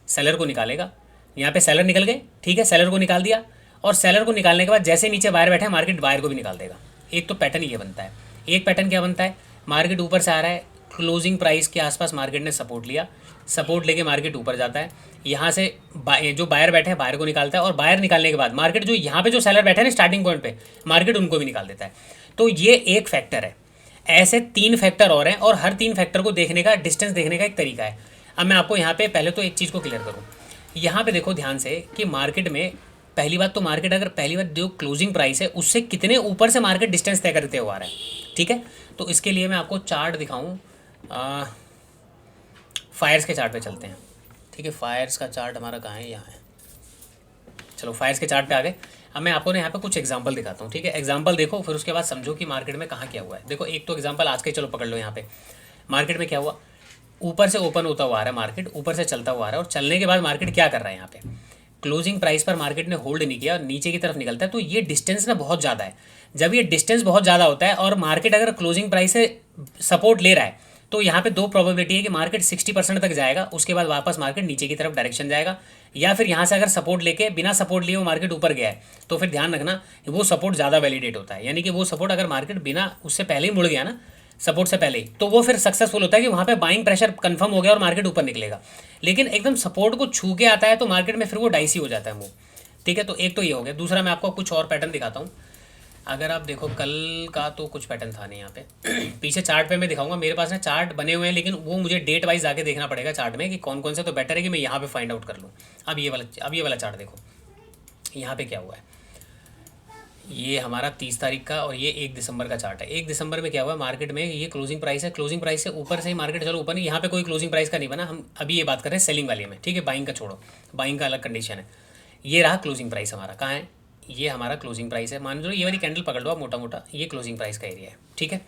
सेलर को निकालेगा। यहाँ पे सेलर निकल गए, ठीक है, सेलर को निकाल दिया और सेलर को निकालने के बाद जैसे नीचे बायर बैठे हैं, मार्केट बायर को भी निकाल देगा। एक तो पैटर्न ये बनता है। एक पैटर्न क्या बनता है, मार्केट ऊपर से आ रहा है, क्लोजिंग प्राइस के आसपास मार्केट ने सपोर्ट लिया, सपोर्ट लेके मार्केट ऊपर जाता है, यहाँ से जो बायर बैठे हैं बायर को निकालता है और बायर निकालने के बाद मार्केट जो यहाँ पे जो सेलर बैठे हैं ना स्टार्टिंग पॉइंट पे, मार्केट उनको भी निकाल देता है। तो ये एक फैक्टर है। ऐसे तीन फैक्टर और हैं और हर तीन फैक्टर को देखने का, डिस्टेंस देखने का एक तरीका है। अब मैं आपको यहाँ पे पहले तो एक चीज़ को क्लियर करूँ। यहाँ पे देखो ध्यान से कि मार्केट में पहली बात तो मार्केट अगर पहली बार जो क्लोजिंग प्राइस है उससे कितने ऊपर से मार्केट डिस्टेंस तय करते हुआ आ रहा है। ठीक है, तो इसके लिए मैं आपको चार्ट दिखाऊँ, फायर्स के चार्ट पे चलते हैं। ठीक है, फायर्स का चार्ट हमारा कहाँ है, यहाँ है। चलो फायर्स के चार्ट पे आ गए। अब मैं आपको ना यहाँ पे कुछ एग्जांपल दिखाता हूँ। ठीक है, एग्जांपल देखो, फिर उसके बाद समझो कि मार्केट में कहाँ क्या हुआ है। देखो एक तो एग्जांपल आज के, चलो पकड़ लो। यहाँ पे मार्केट में क्या हुआ, ऊपर से ओपन होता हुआ आ रहा है, मार्केट ऊपर से चलता हुआ आ रहा है और चलने के बाद मार्केट क्या कर रहा है, यहाँ पे क्लोजिंग प्राइस पर मार्केट ने होल्ड नहीं किया और नीचे की तरफ निकलता है। तो ये डिस्टेंस ना बहुत ज़्यादा है। जब ये डिस्टेंस बहुत ज़्यादा होता है और मार्केट अगर क्लोजिंग प्राइस से सपोर्ट ले रहा है, तो यहाँ पे दो प्रोबेबिलिटी है कि मार्केट 60% तक जाएगा, उसके बाद वापस मार्केट नीचे की तरफ डायरेक्शन जाएगा, या फिर यहाँ से अगर सपोर्ट लेके बिना सपोर्ट लिए वो मार्केट ऊपर गया है तो फिर ध्यान रखना वो सपोर्ट ज़्यादा वैलिडेट होता है। यानी कि वो सपोर्ट अगर मार्केट बिना उससे पहले ही मुड़ गया ना, सपोर्ट से पहले ही, तो वो फिर सक्सेसफुल होता है कि वहाँ पे बाइंग प्रेशर कंफर्म हो गया और मार्केट ऊपर निकलेगा। लेकिन एकदम सपोर्ट को छू के आता है तो मार्केट में फिर वो डाइसी हो जाता है मूव। ठीक है, तो एक तो ये हो गया। दूसरा मैं आपको कुछ और पैटर्न दिखाता हूँ। अगर आप देखो कल का तो कुछ पैटर्न था नहीं यहाँ पे। पीछे चार्ट पे मैं दिखाऊंगा, मेरे पास ना चार्ट बने हुए हैं लेकिन वो मुझे डेट वाइज आके देखना पड़ेगा चार्ट में कि कौन कौन से, तो बेटर है कि मैं यहाँ पे फाइंड आउट कर लूँ। अब ये वाला चार्ट देखो, यहाँ पे क्या हुआ है। ये हमारा 30 तारीख का और ये 1 दिसंबर का चार्ट है। 1 दिसंबर में क्या हुआ, मार्केट में ये क्लोजिंग प्राइस है, क्लोजिंग प्राइस से ऊपर से ही मार्केट चलो ऊपर नहीं, यहाँ पे कोई क्लोजिंग प्राइस का नहीं बना। हम अभी ये बात कर रहे हैं सेलिंग वाले में। ठीक है, बाइंग का छोड़ो, बाइंग का अलग कंडीशन है। ये रहा क्लोजिंग प्राइस हमारा, कहाँ है, ये हमारा क्लोजिंग प्राइस है। मान लो ये वाली कैंडल पकड़ लो आप, मोटा मोटा ये क्लोजिंग प्राइस का एरिया है। ठीक है,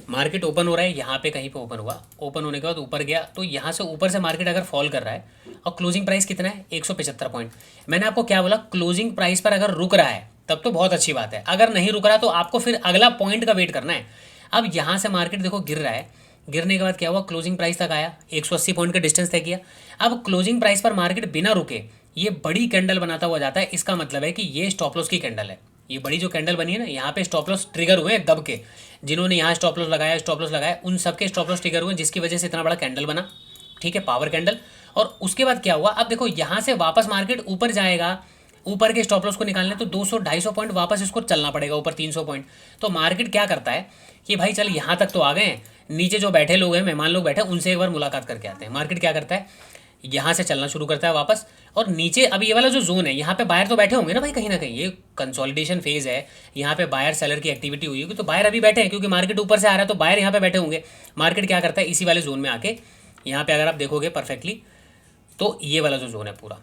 मार्केट ओपन हो रहा है, यहाँ पे कहीं पे ओपन हुआ, ओपन होने के बाद ऊपर गया, तो यहाँ से ऊपर से मार्केट अगर फॉल कर रहा है और क्लोजिंग प्राइस कितना है 175 पॉइंट, मैंने आपको क्या बोला, क्लोजिंग प्राइस पर अगर रुक रहा है तब तो बहुत अच्छी बात है, अगर नहीं रुक रहा तो आपको फिर अगला पॉइंट का वेट करना है। अब यहाँ से मार्केट देखो गिर रहा है, गिरने के बाद क्या हुआ, क्लोजिंग प्राइस तक आया, 180 पॉइंट का डिस्टेंस तय किया। अब क्लोजिंग प्राइस पर मार्केट बिना रुके ये बड़ी कैंडल बनाता हुआ जाता है, इसका मतलब है कि ये स्टॉप लॉस की कैंडल है। ये बड़ी जो कैंडल बनी है ना, यहाँ पे स्टॉप लॉस ट्रिगर हुए हैं दब के, जिन्होंने यहाँ स्टॉप लॉस लगाया उन सबके स्टॉप लॉस ट्रिगर हुए, जिसकी वजह से इतना बड़ा कैंडल बना, ठीक है, पावर कैंडल। और उसके बाद क्या हुआ, अब देखो यहाँ से वापस मार्केट ऊपर जाएगा, ऊपर के स्टॉप लॉस को निकालने तो 200-250 पॉइंट वापस इसको चलना पड़ेगा ऊपर, 300 पॉइंट। तो मार्केट क्या करता है कि भाई चल यहाँ तक तो आ गए हैं, नीचे जो बैठे लोग हैं, मेहमान लोग बैठे हैं, उनसे एक बार मुलाकात करके आते हैं। मार्केट क्या करता है, यहाँ से चलना शुरू करता है वापस, और नीचे अब ये वाला जो जोन है, यहाँ पे बायर तो बैठे होंगे ना भाई, कहीं ना कहीं ये कंसोलिडेशन फेज है, यहाँ पे बायर सेलर की एक्टिविटी हुई होगी, तो बायर अभी बैठे हैं, क्योंकि मार्केट ऊपर से आ रहा है तो बायर यहाँ पे बैठे होंगे। मार्केट क्या करता है, इसी वाले जोन में आके, यहाँ पे अगर आप देखोगे परफेक्टली, तो ये वाला जो जोन है पूरा,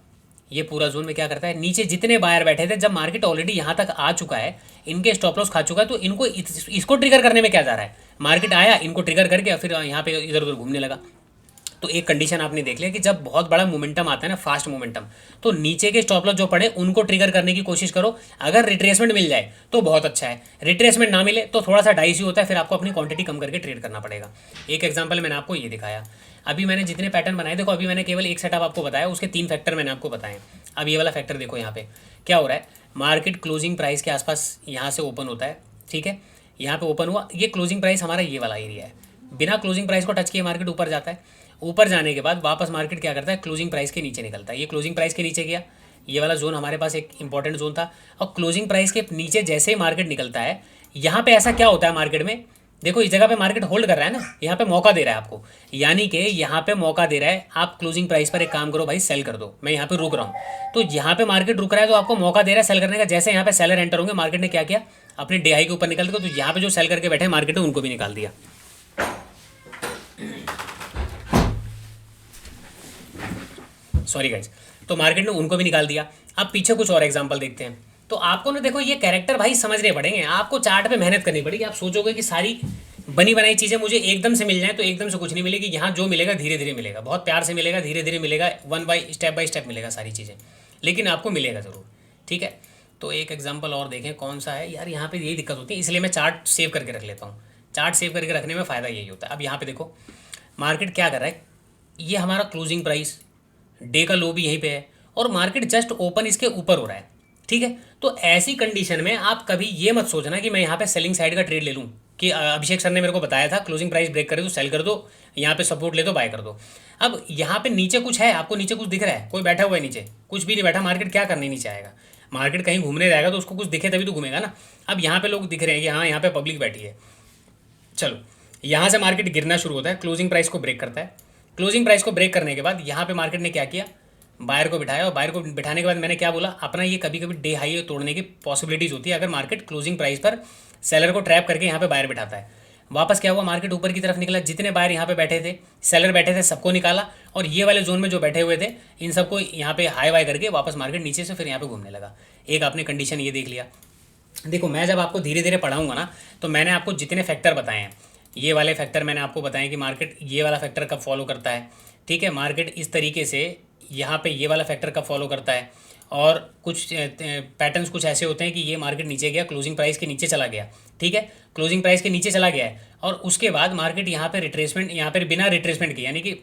ये पूरा जोन में क्या करता है, नीचे जितने बायर बैठे थे, जब मार्केट ऑलरेडी यहाँ तक आ चुका है, इनके स्टॉप लॉस खा चुका है, तो इनको इसको ट्रिगर करने में क्या जा रहा है, मार्केट आया, इनको ट्रिगर करके फिर यहाँ पे इधर उधर घूमने लगा। तो एक कंडीशन आपने देख लिया कि जब बहुत बड़ा मोमेंटम आता है ना, फास्ट मोमेंटम, तो नीचे के स्टॉप लॉस जो पड़े उनको ट्रिगर करने की कोशिश करो। अगर रिट्रेसमेंट मिल जाए तो बहुत अच्छा है, रिट्रेसमेंट ना मिले तो थोड़ा सा डाइसी होता है, फिर आपको अपनी क्वांटिटी कम करके ट्रेड करना पड़ेगा। एक एग्जांपल मैंने आपको ये दिखाया। अभी मैंने जितने पैटर्न बनाए, देखो अभी मैंने केवल एक सेटअप आपको बताया, उसके 3 फैक्टर मैंने आपको बताए। अब ये वाला फैक्टर देखो, यहाँ पे क्या हो रहा है, मार्केट क्लोजिंग प्राइस के आसपास यहाँ से ओपन होता है, ठीक है, यहाँ पे ओपन हुआ, ये क्लोजिंग प्राइस हमारा ये वाला एरिया है, बिना क्लोजिंग प्राइस को टच किए मार्केट ऊपर जाता है। ऊपर जाने के बाद वापस मार्केट क्या करता है, क्लोजिंग प्राइस के नीचे निकलता है। ये क्लोजिंग प्राइस के नीचे गया, ये वाला जोन हमारे पास एक इंपॉर्टेंट जोन था, और क्लोजिंग प्राइस के नीचे जैसे ही मार्केट निकलता है, यहाँ पे ऐसा क्या होता है मार्केट में, देखो इस जगह पे मार्केट होल्ड कर रहा है ना, यहाँ पे मौका दे रहा है आपको, यानी कि यहाँ पे मौका दे रहा है, आप क्लोजिंग प्राइस पर एक काम करो भाई, सेल कर दो, मैं यहाँ पे रुक रहा हूँ। तो यहाँ पे मार्केट रुक रहा है तो आपको मौका दे रहा है सेल करने का। जैसे यहाँ पे सेलर एंटर होंगे, मार्केट ने क्या किया, अपने डे हाई के ऊपर निकल गए, तो यहाँ पे जो सेल करके बैठे मार्केट ने उनको भी निकाल दिया। सॉरी गाइज, तो मार्केट ने उनको भी निकाल दिया। अब पीछे कुछ और एग्जांपल देखते हैं। तो आपको ना देखो ये कैरेक्टर भाई समझने पड़ेंगे, आपको चार्ट पे मेहनत करनी पड़ेगी। आप सोचोगे कि सारी बनी बनाई चीज़ें मुझे एकदम से मिल जाए, तो एकदम से कुछ नहीं मिलेगी। यहाँ जो मिलेगा धीरे धीरे मिलेगा, बहुत प्यार से मिलेगा, धीरे धीरे मिलेगा, बाई स्टेप मिलेगा सारी चीज़ें, लेकिन आपको मिलेगा ज़रूर, ठीक है। तो एक एग्जाम्पल और देखें, कौन सा है यार, यहाँ पे यही दिक्कत होती है, इसलिए मैं चार्ट सेव करके रख लेता हूँ। चार्ट सेव करके रखने में फ़ायदा यही होता है। अब यहाँ पे देखो मार्केट क्या कर रहा है, ये हमारा क्लोजिंग प्राइस, डे का लो भी यहीं पे है, और मार्केट जस्ट ओपन इसके ऊपर हो रहा है, ठीक है। तो ऐसी कंडीशन में आप कभी ये मत सोचना कि मैं यहाँ पे सेलिंग साइड का ट्रेड ले लूँ, कि अभिषेक सर ने मेरे को बताया था क्लोजिंग प्राइस ब्रेक करे तो सेल कर दो, यहाँ पे सपोर्ट ले दो बाय कर दो। अब यहाँ पे नीचे कुछ है, आपको नीचे कुछ दिख रहा है, कोई बैठा हुआ है नीचे, कुछ भी नहीं बैठा, मार्केट क्या करने नीचे आएगा, मार्केट कहीं घूमने जाएगा तो उसको कुछ दिखे तभी तो घूमेगा ना। अब यहाँ पे लोग दिख रहे हैं कि हाँ यहाँ पे पब्लिक बैठी है, चलो यहाँ से मार्केट गिरना शुरू होता है, क्लोजिंग प्राइस को ब्रेक करता है। क्लोजिंग प्राइस को ब्रेक करने के बाद यहाँ पे मार्केट ने क्या किया, बायर को बिठाया, और बायर को बिठाने के बाद मैंने क्या बोला, अपना ये कभी कभी डे हाई तोड़ने की पॉसिबिलिटीज़ होती है अगर मार्केट क्लोजिंग प्राइस पर सेलर को ट्रैप करके यहाँ पे बायर बिठाता है। वापस क्या हुआ, मार्केट ऊपर की तरफ निकला, जितने बायर यहाँ पे बैठे थे, सेलर बैठे थे, सबको निकाला, और ये वाले जोन में जो बैठे हुए थे इन सबको यहाँ पे हाई वाई करके वापस मार्केट नीचे से फिर यहाँ पे घूमने लगा। एक आपने कंडीशन ये देख लिया। देखो मैं जब आपको धीरे धीरे पढ़ाऊंगा ना, तो मैंने आपको जितने फैक्टर बताए हैं, ये वाले फैक्टर मैंने आपको बताएं कि मार्केट ये वाला फैक्टर कब फॉलो करता है, ठीक है, मार्केट इस तरीके से यहाँ पे ये वाला फैक्टर कब फॉलो करता है, और कुछ पैटर्न्स कुछ ऐसे होते हैं कि ये मार्केट नीचे गया, क्लोजिंग प्राइस के नीचे चला गया, ठीक है, क्लोजिंग प्राइस के नीचे चला गया है, और उसके बाद मार्केट यहाँ पे रिट्रेसमेंट, यहाँ पर बिना रिट्रेसमेंट के, यानी कि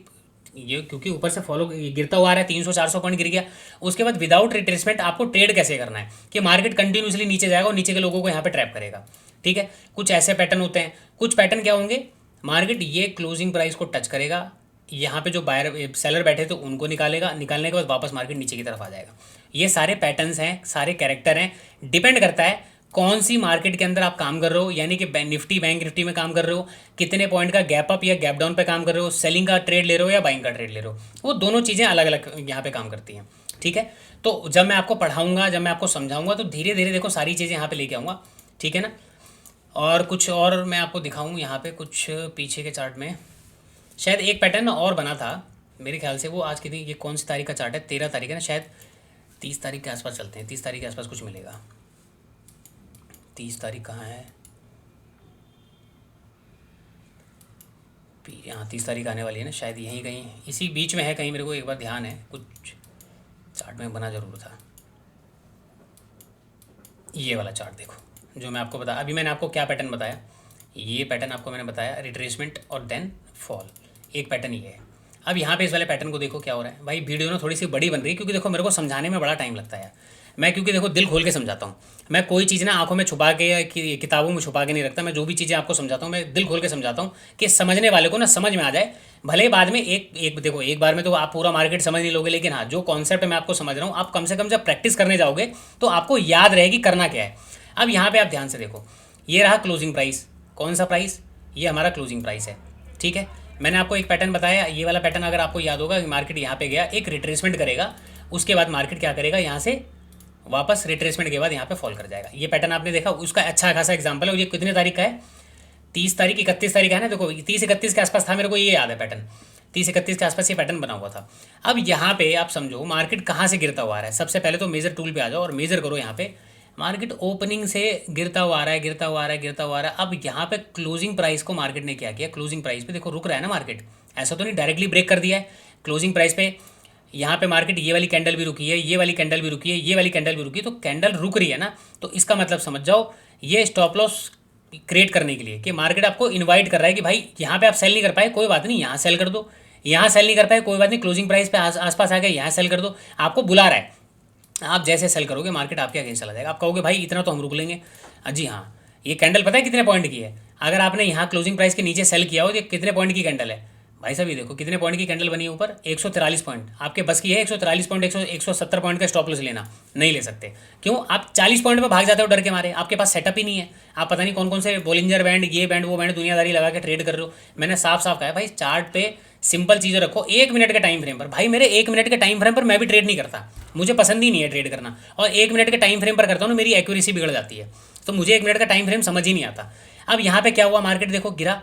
ये क्योंकि ऊपर से फॉलो गिरता हुआ आ रहा है, 300-400 पॉइंट गिर गया, उसके बाद विदाउट रिट्रेसमेंट आपको ट्रेड कैसे करना है कि मार्केट कंटिन्यूसली नीचे जाएगा और नीचे के लोगों को यहाँ पे ट्रैप करेगा, ठीक है। कुछ ऐसे पैटर्न होते हैं, कुछ पैटर्न क्या होंगे, मार्केट ये क्लोजिंग प्राइस को टच करेगा, यहाँ पे जो बायर सेलर बैठे तो उनको निकालेगा, निकालने के बाद वापस मार्केट नीचे की तरफ आ जाएगा। ये सारे पैटर्न्स हैं, सारे कैरेक्टर हैं, डिपेंड करता है कौन सी मार्केट के अंदर आप काम कर रहे हो, यानी कि निफ्टी बैंक निफ्टी में काम कर रहे हो, कितने पॉइंट का गैप अप या गैप डाउन पे काम कर रहे हो, सेलिंग का ट्रेड ले रहे हो या बाइंग का ट्रेड ले रहे हो, वो दोनों चीज़ें अलग अलग यहाँ पे काम करती हैं, ठीक है। तो जब मैं आपको पढ़ाऊँगा, जब मैं आपको समझाऊँगा, तो धीरे धीरे देखो सारी चीज़ें यहाँ पर लेके आऊँगा, ठीक है ना। और कुछ और मैं आपको दिखाऊँ यहाँ पर, कुछ पीछे के चार्ट में शायद एक पैटर्न और बना था मेरे ख्याल से, वो आज की थी, ये कौन सी तारीख का चार्ट है, 13 तारीख है ना, शायद 30 तारीख के आसपास चलते हैं, 30 तारीख के आसपास कुछ मिलेगा। 30 तारीख कहाँ है, यहाँ 30 तारीख आने वाली है ना, शायद यहीं कहीं इसी बीच में है कहीं, मेरे को एक बार ध्यान है, कुछ चार्ट में बना ज़रूर था। ये वाला चार्ट देखो जो मैं आपको बताया, अभी मैंने आपको क्या पैटर्न बताया, ये पैटर्न आपको मैंने बताया रिट्रेसमेंट और देन फॉल, एक पैटर्न ये है। अब यहाँ पे इस वाले पैटर्न को देखो क्या हो रहा है भाई, वीडियो ना थोड़ी सी बड़ी बन रही है क्योंकि देखो मेरे को समझाने में बड़ा टाइम लगता है, मैं क्योंकि देखो दिल खोल के समझाता हूँ, मैं कोई चीज़ ना आंखों में छुपा के या किताबों में छुपा के नहीं रखता, मैं जो भी चीज़ें आपको समझाता हूँ मैं दिल खोल के समझाता हूँ कि समझने वाले को ना समझ में आ जाए। भले ही बाद में एक एक देखो एक बार में तो आप पूरा मार्केट समझ नहीं लोगे, लेकिन हाँ जो कॉन्सेप्ट मैं आपको समझ रहा हूँ, आप कम से कम जब प्रैक्टिस करने जाओगे तो आपको याद रहेगी करना क्या है। अब यहाँ पे आप ध्यान से देखो, ये रहा क्लोजिंग प्राइस, कौन सा प्राइस, ये हमारा क्लोजिंग प्राइस है, ठीक है। मैंने आपको एक पैटर्न बताया, ये वाला पैटर्न अगर आपको याद होगा, मार्केट यहाँ पे गया एक रिट्रेसमेंट करेगा, उसके बाद मार्केट क्या करेगा, यहाँ से वापस रिट्रेसमेंट के बाद यहाँ पे फॉल कर जाएगा। ये पैटर्न आपने देखा, उसका अच्छा खासा एग्जांपल है। और ये कितने तारीख का है, 30 तारीख 31 तारीख का है ना, देखो 30-31 के आसपास था, मेरे को ये याद है पैटर्न, 30-31 के आसपास ये पैटर्न बना हुआ था। अब यहाँ पे आप समझो मार्केट कहाँ से गिरता हुआ आ रहा है, सबसे पहले तो मेजर टूल पे आ जाओ और मेजर करो, यहाँ पे मार्केट ओपनिंग से गिरता हुआ आ रहा है, गिरता हुआ आ रहा है, गिरता हुआ आ रहा है। अब यहाँ पे क्लोजिंग प्राइस को मार्केट ने क्या किया, क्लोजिंग प्राइस पे देखो रुक रहा है ना मार्केट, ऐसा तो नहीं डायरेक्टली ब्रेक कर दिया है क्लोजिंग प्राइस पे। यहाँ पे मार्केट ये वाली कैंडल भी रुकी है, ये वाली कैंडल भी रुकी है, ये वाली कैंडल भी रुकी है, तो कैंडल रुक रही है ना, तो इसका मतलब समझ जाओ ये स्टॉप लॉस क्रिएट करने के लिए कि मार्केट आपको इनवाइट कर रहा है कि भाई यहाँ पे आप सेल नहीं कर पाए कोई बात नहीं, यहाँ सेल कर दो, यहाँ सेल नहीं कर पाए कोई बात नहीं, क्लोजिंग प्राइस पे आसपास आ गए यहाँ सेल कर दो, आपको बुला रहा है। आप जैसे सेल करोगे मार्केट आपके अगेंस्ट चला जाएगा, आप कहोगे भाई इतना तो हम रुक लेंगे। जी हाँ, ये कैंडल पता है कितने पॉइंट की है, अगर आपने यहाँ क्लोजिंग प्राइस के नीचे सेल किया हो तो ये कितने पॉइंट की कैंडल है भाई साहब, ये देखो कितने पॉइंट की कैंडल बनी है ऊपर, 143 पॉइंट। आपके बस की है 143 पॉइंट, 170 पॉइंट का स्टॉप लॉस लेना, नहीं ले सकते। क्यों, आप 40 पॉइंट पे भाग जाते हो डर के मारे, आपके पास सेटअप ही नहीं है, आप पता नहीं कौन कौन से बोलिंजर बैंड, ये बैंड वो बैंड दुनियादारी लगा के ट्रेड कर रहे हो। मैंने साफ साफ कहा है भाई चार्ट पे सिंपल चीज़ें रखो, 1 मिनट के टाइम फ्रेम पर। भाई मेरे 1 मिनट के टाइम फ्रेम पर मैं भी ट्रेड नहीं करता, मुझे पसंद ही नहीं है ट्रेड करना, और 1 मिनट के टाइम फ्रेम पर करता हूँ ना मेरी एक्यूरेसी बिगड़ जाती है, तो मुझे 1 मिनट का टाइम फ्रेम समझ ही नहीं आता। अब यहाँ पे क्या हुआ, मार्केट देखो गिरा,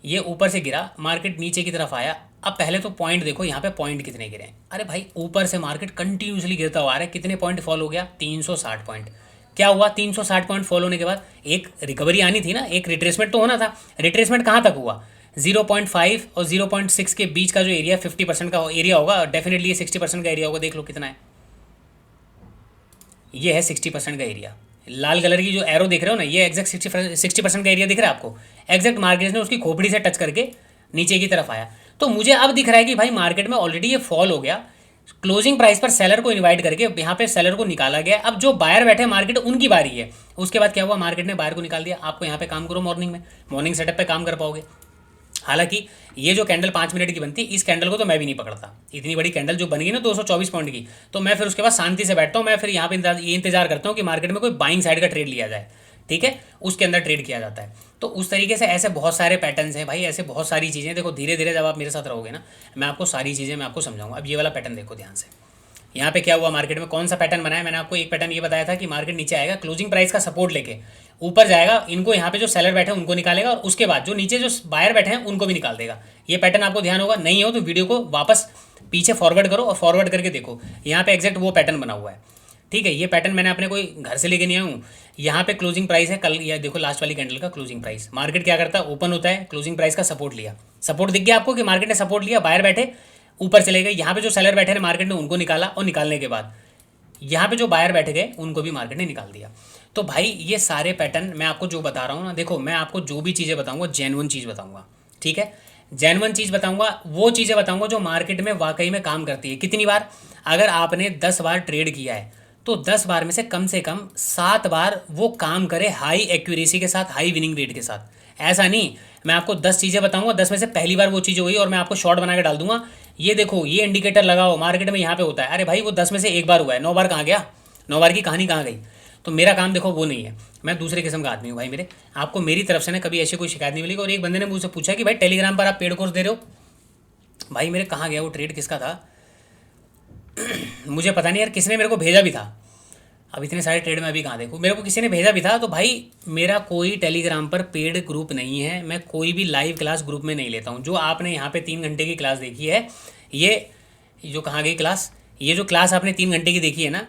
ये ऊपर से गिरा, मार्केट नीचे की तरफ आया। अब पहले तो पॉइंट देखो यहाँ पे पॉइंट कितने गिरे हैं, अरे भाई ऊपर से मार्केट कंटिन्यूसली गिरता हुआ आ रहा है, कितने पॉइंट फॉल हो गया, 360 पॉइंट। क्या हुआ, 360 पॉइंट फॉल होने के बाद एक रिकवरी आनी थी ना, एक रिट्रेसमेंट तो होना था। रिट्रेसमेंट कहाँ तक हुआ, 0.5 और 0.6 के बीच का जो एरिया 50% का एरिया होगा, डेफिनेटली ये 60% का एरिया होगा, देख लो कितना है, ये है 60% का एरिया। लाल कलर की जो एरो देख रहे हो ना, ये एग्जैक्ट 60% का एरिया दिख रहा है आपको, एग्जैक्ट मार्केट ने उसकी खोपड़ी से टच करके नीचे की तरफ आया। तो मुझे अब दिख रहा है कि भाई मार्केट में ऑलरेडी ये फॉल हो गया, क्लोजिंग प्राइस पर सेलर को इनवाइट करके यहाँ पे सेलर को निकाला गया। अब जो बायर बैठे मार्केट उनकी बारी है। उसके बाद क्या हुआ, मार्केट ने बायर को निकाल दिया। आपको यहाँ पे काम करो, मॉर्निंग में मॉर्निंग सेटअप पे काम कर पाओगे। हालांकि ये जो कैंडल 5 मिनट की बनती है, इस कैंडल को तो मैं भी नहीं पकड़ता, इतनी बड़ी कैंडल जो बन गई ना 224 पॉइंट की, तो मैं फिर उसके बाद शांति से बैठता हूँ। मैं फिर यहाँ पे ये इंतजार करता हूँ कि मार्केट में कोई बाइंग साइड का ट्रेड लिया जाए, ठीक है, उसके अंदर ट्रेड किया जाता है। तो उस तरीके से ऐसे बहुत सारे पैटर्न्स हैं भाई, ऐसे बहुत सारी चीज़ें। देखो धीरे धीरे जब आप मेरे साथ रहोगे ना, मैं आपको सारी चीज़ें मैं आपको समझाऊंगा। अब ये वाला पैटर्न देखो ध्यान से, यहाँ पे क्या हुआ, मार्केट में कौन सा पैटर्न बनाया, मैंने आपको एक पैटर्न ये बताया था कि मार्केट नीचे आएगा, क्लोजिंग प्राइस का सपोर्ट लेके ऊपर जाएगा, इनको यहाँ पे जो सेलर बैठे हैं उनको निकालेगा, और उसके बाद जो नीचे जो बायर बैठे हैं उनको भी निकाल देगा। ये पैटर्न आपको ध्यान होगा, नहीं हो तो वीडियो को वापस पीछे फॉरवर्ड करो और फॉरवर्ड करके देखो, यहाँ पे एग्जैक्ट वो पैटर्न बना हुआ है, ठीक है। ये पैटर्न मैंने अपने कोई घर से लेके नहीं आया हूँ। यहाँ पे क्लोजिंग प्राइस है, कल ये देखो लास्ट वाली कैंडल का क्लोजिंग प्राइस, मार्केट क्या करता है, ओपन होता है, क्लोजिंग प्राइस का सपोर्ट लिया, सपोर्ट दिख गया आपको कि मार्केट ने सपोर्ट लिया, बायर बैठे ऊपर चले गए, यहाँ पे जो सेलर बैठे हैं मार्केट ने उनको निकाला, और निकालने के बाद यहाँ पे जो बायर बैठ गए उनको भी मार्केट ने निकाल दिया। तो भाई ये सारे पैटर्न मैं आपको जो बता रहा हूँ ना, देखो मैं आपको जो भी चीज़ें बताऊँगा जेन्युइन चीज़ बताऊँगा, ठीक है, जेन्युइन चीज़ बताऊँगा, वो चीज़ें बताऊँगा जो मार्केट में वाकई में काम करती है। कितनी बार, अगर आपने 10 बार ट्रेड किया है तो 10 बार में से कम 7 बार वो काम करे हाई एक्यूरेसी के साथ, हाई विनिंग रेट के साथ। ऐसा नहीं मैं आपको 10 चीज़ें बताऊंगा, 10 में से पहली बार वो चीज़ हुई और मैं आपको शॉर्ट बना के डाल दूंगा, ये देखो ये इंडिकेटर लगाओ मार्केट में यहाँ पे होता है, अरे भाई वो 10 में से एक बार हुआ है, 9 बार कहाँ गया, 9 बार की कहानी कहाँ गई। तो मेरा काम देखो वो नहीं है, मैं दूसरे किस्म का आदमी हूँ भाई। मेरे आपको मेरी तरफ से ना कभी ऐसी कोई शिकायत नहीं मिलेगी। और एक बंदे ने मुझसे पूछा कि भाई टेलीग्राम पर आप पेड कोर्स दे रहे हो, भाई मेरे कहाँ गया वो ट्रेड, किसका था मुझे पता नहीं यार, किसने मेरे को भेजा भी था। अब इतने सारे ट्रेड में अभी कहाँ देखूँ, मेरे को किसी ने भेजा भी था। तो भाई मेरा कोई टेलीग्राम पर पेड ग्रुप नहीं है, मैं कोई भी लाइव क्लास ग्रुप में नहीं लेता हूँ। जो आपने यहाँ पे 3 घंटे की क्लास देखी है, ये जो कहाँ गई क्लास, ये जो क्लास आपने 3 घंटे की देखी है ना,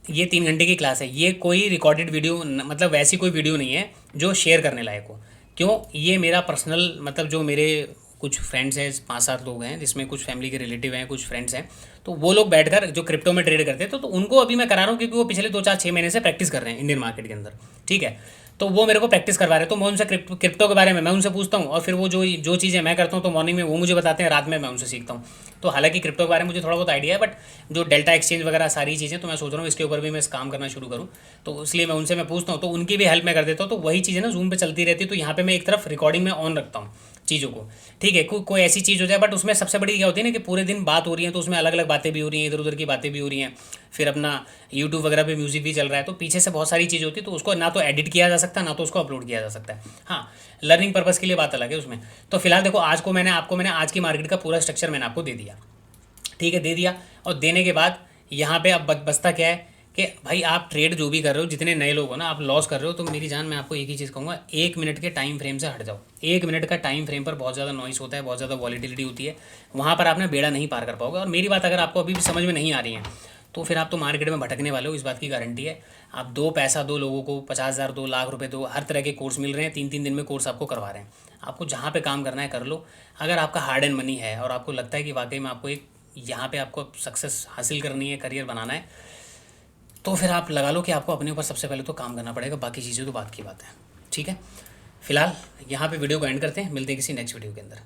ये 3 घंटे की क्लास है, ये कोई रिकॉर्डेड वीडियो मतलब वैसी कोई वीडियो नहीं है जो शेयर करने लायक हो। क्यों, ये मेरा पर्सनल मतलब जो मेरे कुछ फ्रेंड्स हैं, 5-7 लोग हैं जिसमें कुछ फैमिली के रिलेटिव हैं, कुछ फ्रेंड्स हैं, तो वो लोग बैठकर जो क्रिप्टो में ट्रेड करते हैं तो उनको अभी मैं करा रहा हूँ, क्योंकि वो पिछले 2-4-6 महीने से प्रैक्टिस कर रहे हैं इंडियन मार्केट के अंदर। ठीक है, तो वो मेरे को प्रैक्टिस करवा रहे हैं, तो मैं उनसे क्रिप्टो के बारे में मैं उनसे पूछता हूँ, और फिर वो जो जो चीज़ें मैं करता हूँ तो मॉर्निंग में वो मुझे बताते हैं, रात में मैं उनसे सीखता हूँ। तो हालांकि क्रिप्टो के बारे में मुझे थोड़ा बहुत आइडिया है, बट जो डेल्टा एक्सचेंज वगैरह सारी चीज़ें, तो मैं सोच रहा हूँ इसके ऊपर भी मैं काम करना शुरू करूँ। तो इसलिए मैं उनसे मैं पूछता हूँ, तो उनकी भी हेल्प मैं कर देता हूँ। तो वही चीज़ें ना जूम पे चलती रहती है, तो यहाँ पे मैं एक तरफ रिकॉर्डिंग में ऑन रखता हूँ चीज़ों को। ठीक है, कोई ऐसी चीज़ हो जाए, बट उसमें सबसे बड़ी क्या होती है ना कि पूरे दिन बात हो रही है, तो उसमें अलग अलग बातें भी हो रही हैं, इधर उधर की बातें भी हो रही हैं, फिर अपना यूट्यूब वगैरह पे म्यूज़िक भी चल रहा है, तो पीछे से बहुत सारी चीज़ होती है, तो उसको ना तो एडिट किया जा सकता है, ना तो उसको अपलोड किया जा सकता है। हाँ, लर्निंग पर्पज़ के लिए बात अलग है उसमें। तो फिलहाल देखो, मैंने आज की मार्केट का पूरा स्ट्रक्चर मैंने आपको दे दिया। ठीक है, दे दिया। और देने के बाद यहाँ पे अब बचता क्या है कि भाई आप ट्रेड जो भी कर रहे हो, जितने नए लोग हो ना, आप लॉस कर रहे हो, तो मेरी जान मैं आपको एक ही चीज़ कहूँगा, 1 मिनट के टाइम फ्रेम से हट जाओ। 1 मिनट का टाइम फ्रेम पर बहुत ज़्यादा नॉइस होता है, बहुत ज़्यादा वॉलीटिलिटी होती है, वहाँ पर आपने बेड़ा नहीं पार कर पाओगे। और मेरी बात अगर आपको अभी भी समझ में नहीं आ रही है, तो फिर आप तो मार्केट में भटकने वाले हो, इस बात की गारंटी है। आप दो पैसा दो लोगों को, 50,000 दो, लाख रुपए दो, हर तरह के कोर्स मिल रहे हैं, 3-3 दिन में कोर्स आपको करवा रहे हैं। आपको जहाँ पे काम करना है कर लो। अगर आपका हार्ड एंड मनी है और आपको लगता है कि वाकई में आपको एक यहाँ पे आपको सक्सेस हासिल करनी है, करियर बनाना है, तो फिर आप लगा लो कि आपको अपने ऊपर सबसे पहले तो काम करना पड़ेगा, बाकी चीज़ें तो बात की बात है। ठीक है, फिलहाल यहाँ पे वीडियो को एंड करते हैं, मिलते हैं किसी नेक्स्ट वीडियो के अंदर।